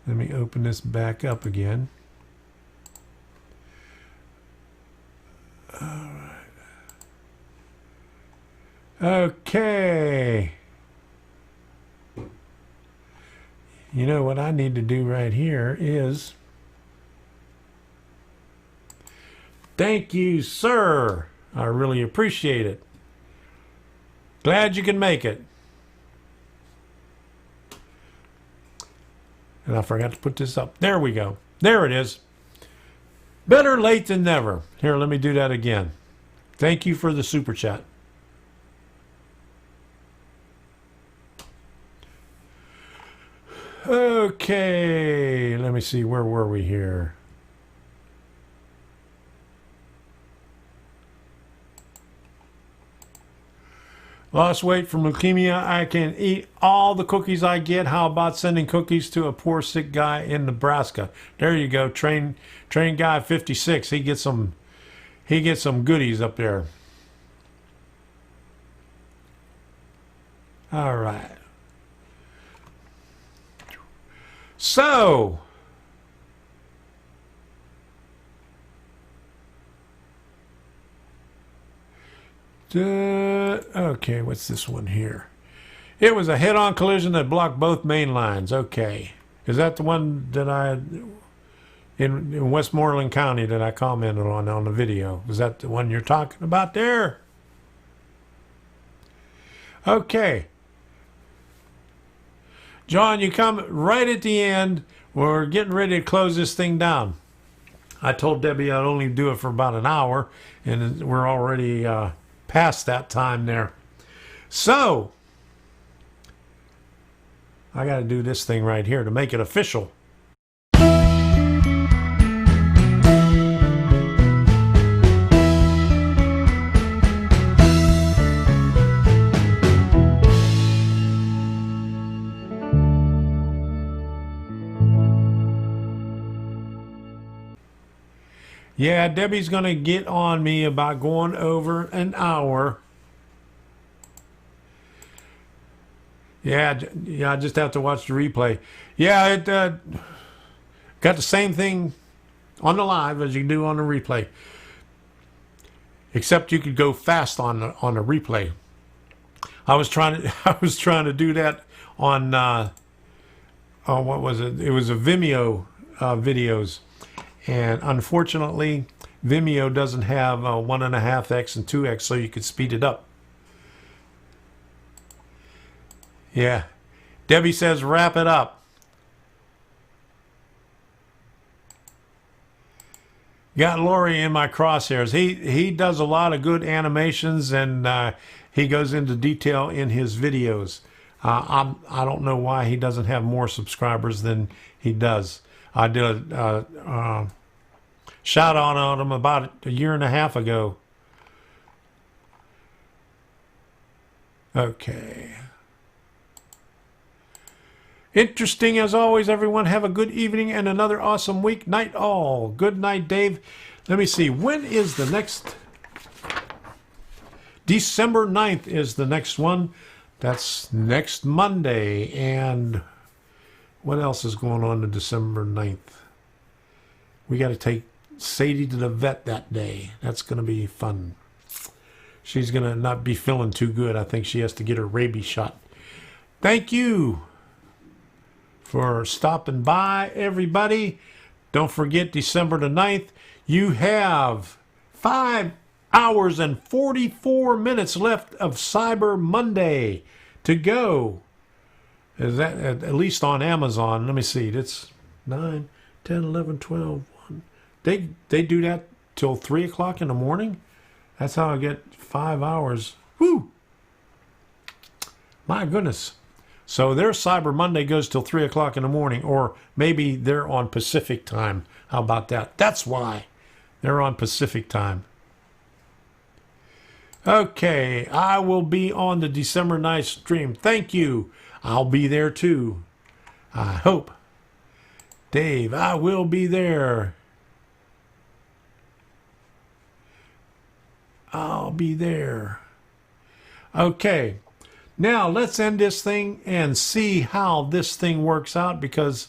Let me open this back up again. All right. Okay. You know what I need to do right here is... Thank you, sir. I really appreciate it. Glad you can make it. And I forgot to put this up. There we go. There it is. Better late than never. Here, let me do that again. Thank you for the super chat. Okay, let me see. Where were we here? Lost weight from leukemia. I can eat all the cookies I get. How about sending cookies to a poor sick guy in Nebraska? There you go. Train guy 56. He gets some goodies up there. All right. So, okay, what's this one here? It was a head-on collision that blocked both main lines. Okay. Is that the one that in Westmoreland County that I commented on the video? Is that the one you're talking about there? Okay. John, you come right at the end. We're getting ready to close this thing down. I told Debbie I'd only do it for about an hour, and we're already past that time there. So, I got to do this thing right here to make it official. Yeah, Debbie's going to get on me about going over an hour. Yeah, I just have to watch the replay. Yeah, it got the same thing on the live as you do on the replay, except you could go fast on the replay. I was trying to do that on what was it? It was a Vimeo videos. And unfortunately, Vimeo doesn't have 1.5x and 2x, so you could speed it up. Yeah. Debbie says, wrap it up. Got Lori in my crosshairs. He does a lot of good animations, and he goes into detail in his videos. I don't know why he doesn't have more subscribers than he does. I did a shout out on him about a year and a half ago. Okay. Interesting as always, everyone. Have a good evening and another awesome week. Night all. Good night, Dave. Let me see. When is the next? December 9th is the next one. That's next Monday. And what else is going on December 9th? We got to take Sadie to the vet that day. That's going to be fun. She's going to not be feeling too good. I think she has to get her rabies shot. Thank you for stopping by, everybody. Don't forget, December the 9th, you have 5 hours and 44 minutes left of Cyber Monday to go. Is that at least on Amazon? Let me see. It's 9, 10, 11, 12, 1. They do that till 3 o'clock in the morning? That's how I get 5 hours. Woo! My goodness. So their Cyber Monday goes till 3 o'clock in the morning, or maybe they're on Pacific time. How about that? That's why. They're on Pacific time. Okay, I will be on the December 9th stream. Thank you. I'll be there too. I hope. Dave, I will be there. I'll be there. Okay. Now let's end this thing and see how this thing works out, because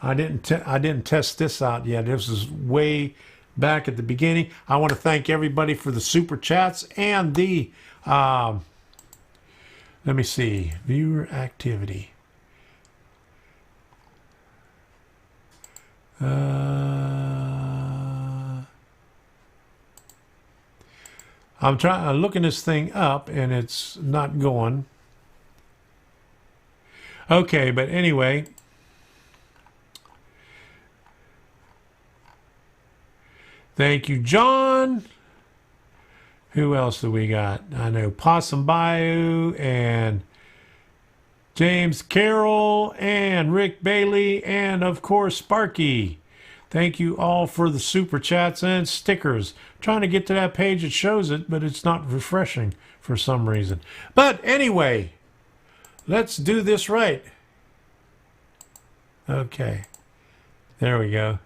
I didn't test this out yet. This is way back at the beginning. I want to thank everybody for the super chats and the let me see, viewer activity. I'm looking this thing up and it's not going. Okay, but anyway. Thank you, John. Who else do we got? I know Possum Bayou and James Carroll and Rick Bailey and, of course, Sparky. Thank you all for the super chats and stickers. Trying to get to that page that shows it, but it's not refreshing for some reason. But anyway, let's do this right. Okay. There we go.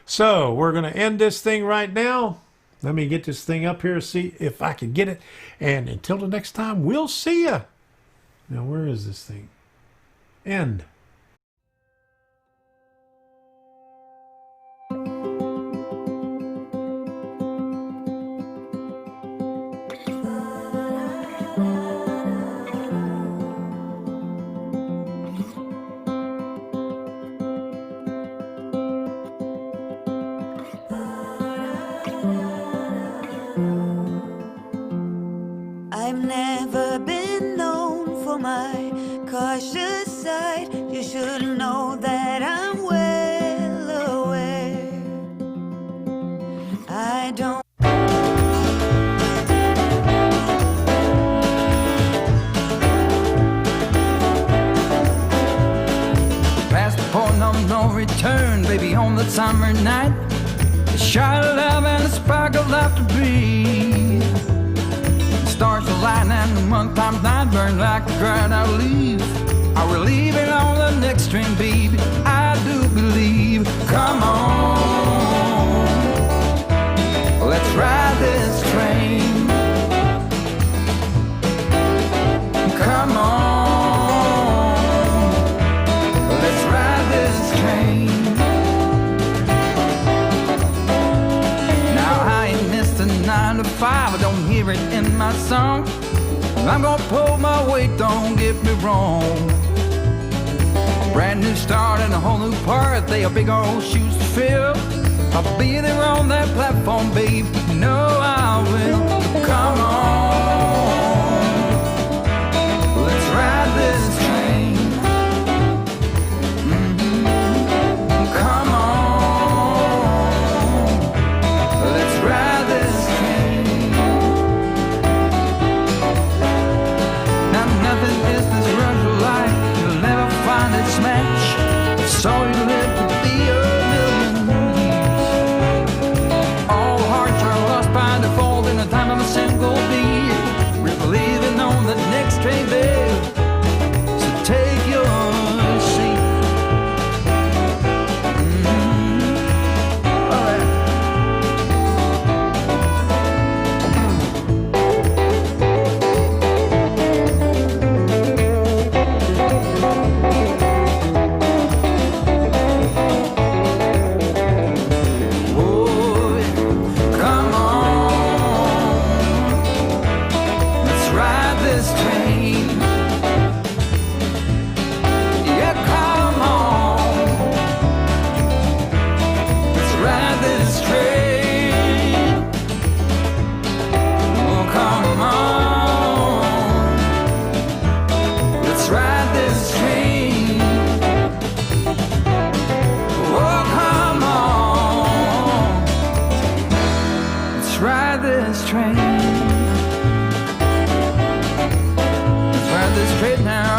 So we're going to end this thing right now. Let me get this thing up here, see if I can get it. And until the next time, we'll see ya. Now, where is this thing? End. I've never been known for my cautious side. You should know that I'm well aware. I don't. Past the point of no return, baby, on the summer night. A shot of love and a spark of love to breathe. Stars align and the month times night burn like a dried out leaf. Are we leaving on the next train, baby? I do believe. Come on, let's ride this train. Come on, let's ride this train. Now I ain't missed a 9 to 5. I don't hear it in my song. I'm gonna pull my weight, don't get me wrong. Brand new start and a whole new part. They are big old shoes to fill. I'll be there on that platform, babe. You know I will. Come on, let's ride this train. Come on, let's ride this train. Now nothing is this rush of life. You'll never find its match. So you live to be a million years. All hearts are lost by default in the time of a single beat. We're leaving on the next train, babe. So take your this train. Yeah, come on. Let's ride this train. Oh, come on. Let's ride this train. Oh, come on. Let's ride this train. Let's ride this train now.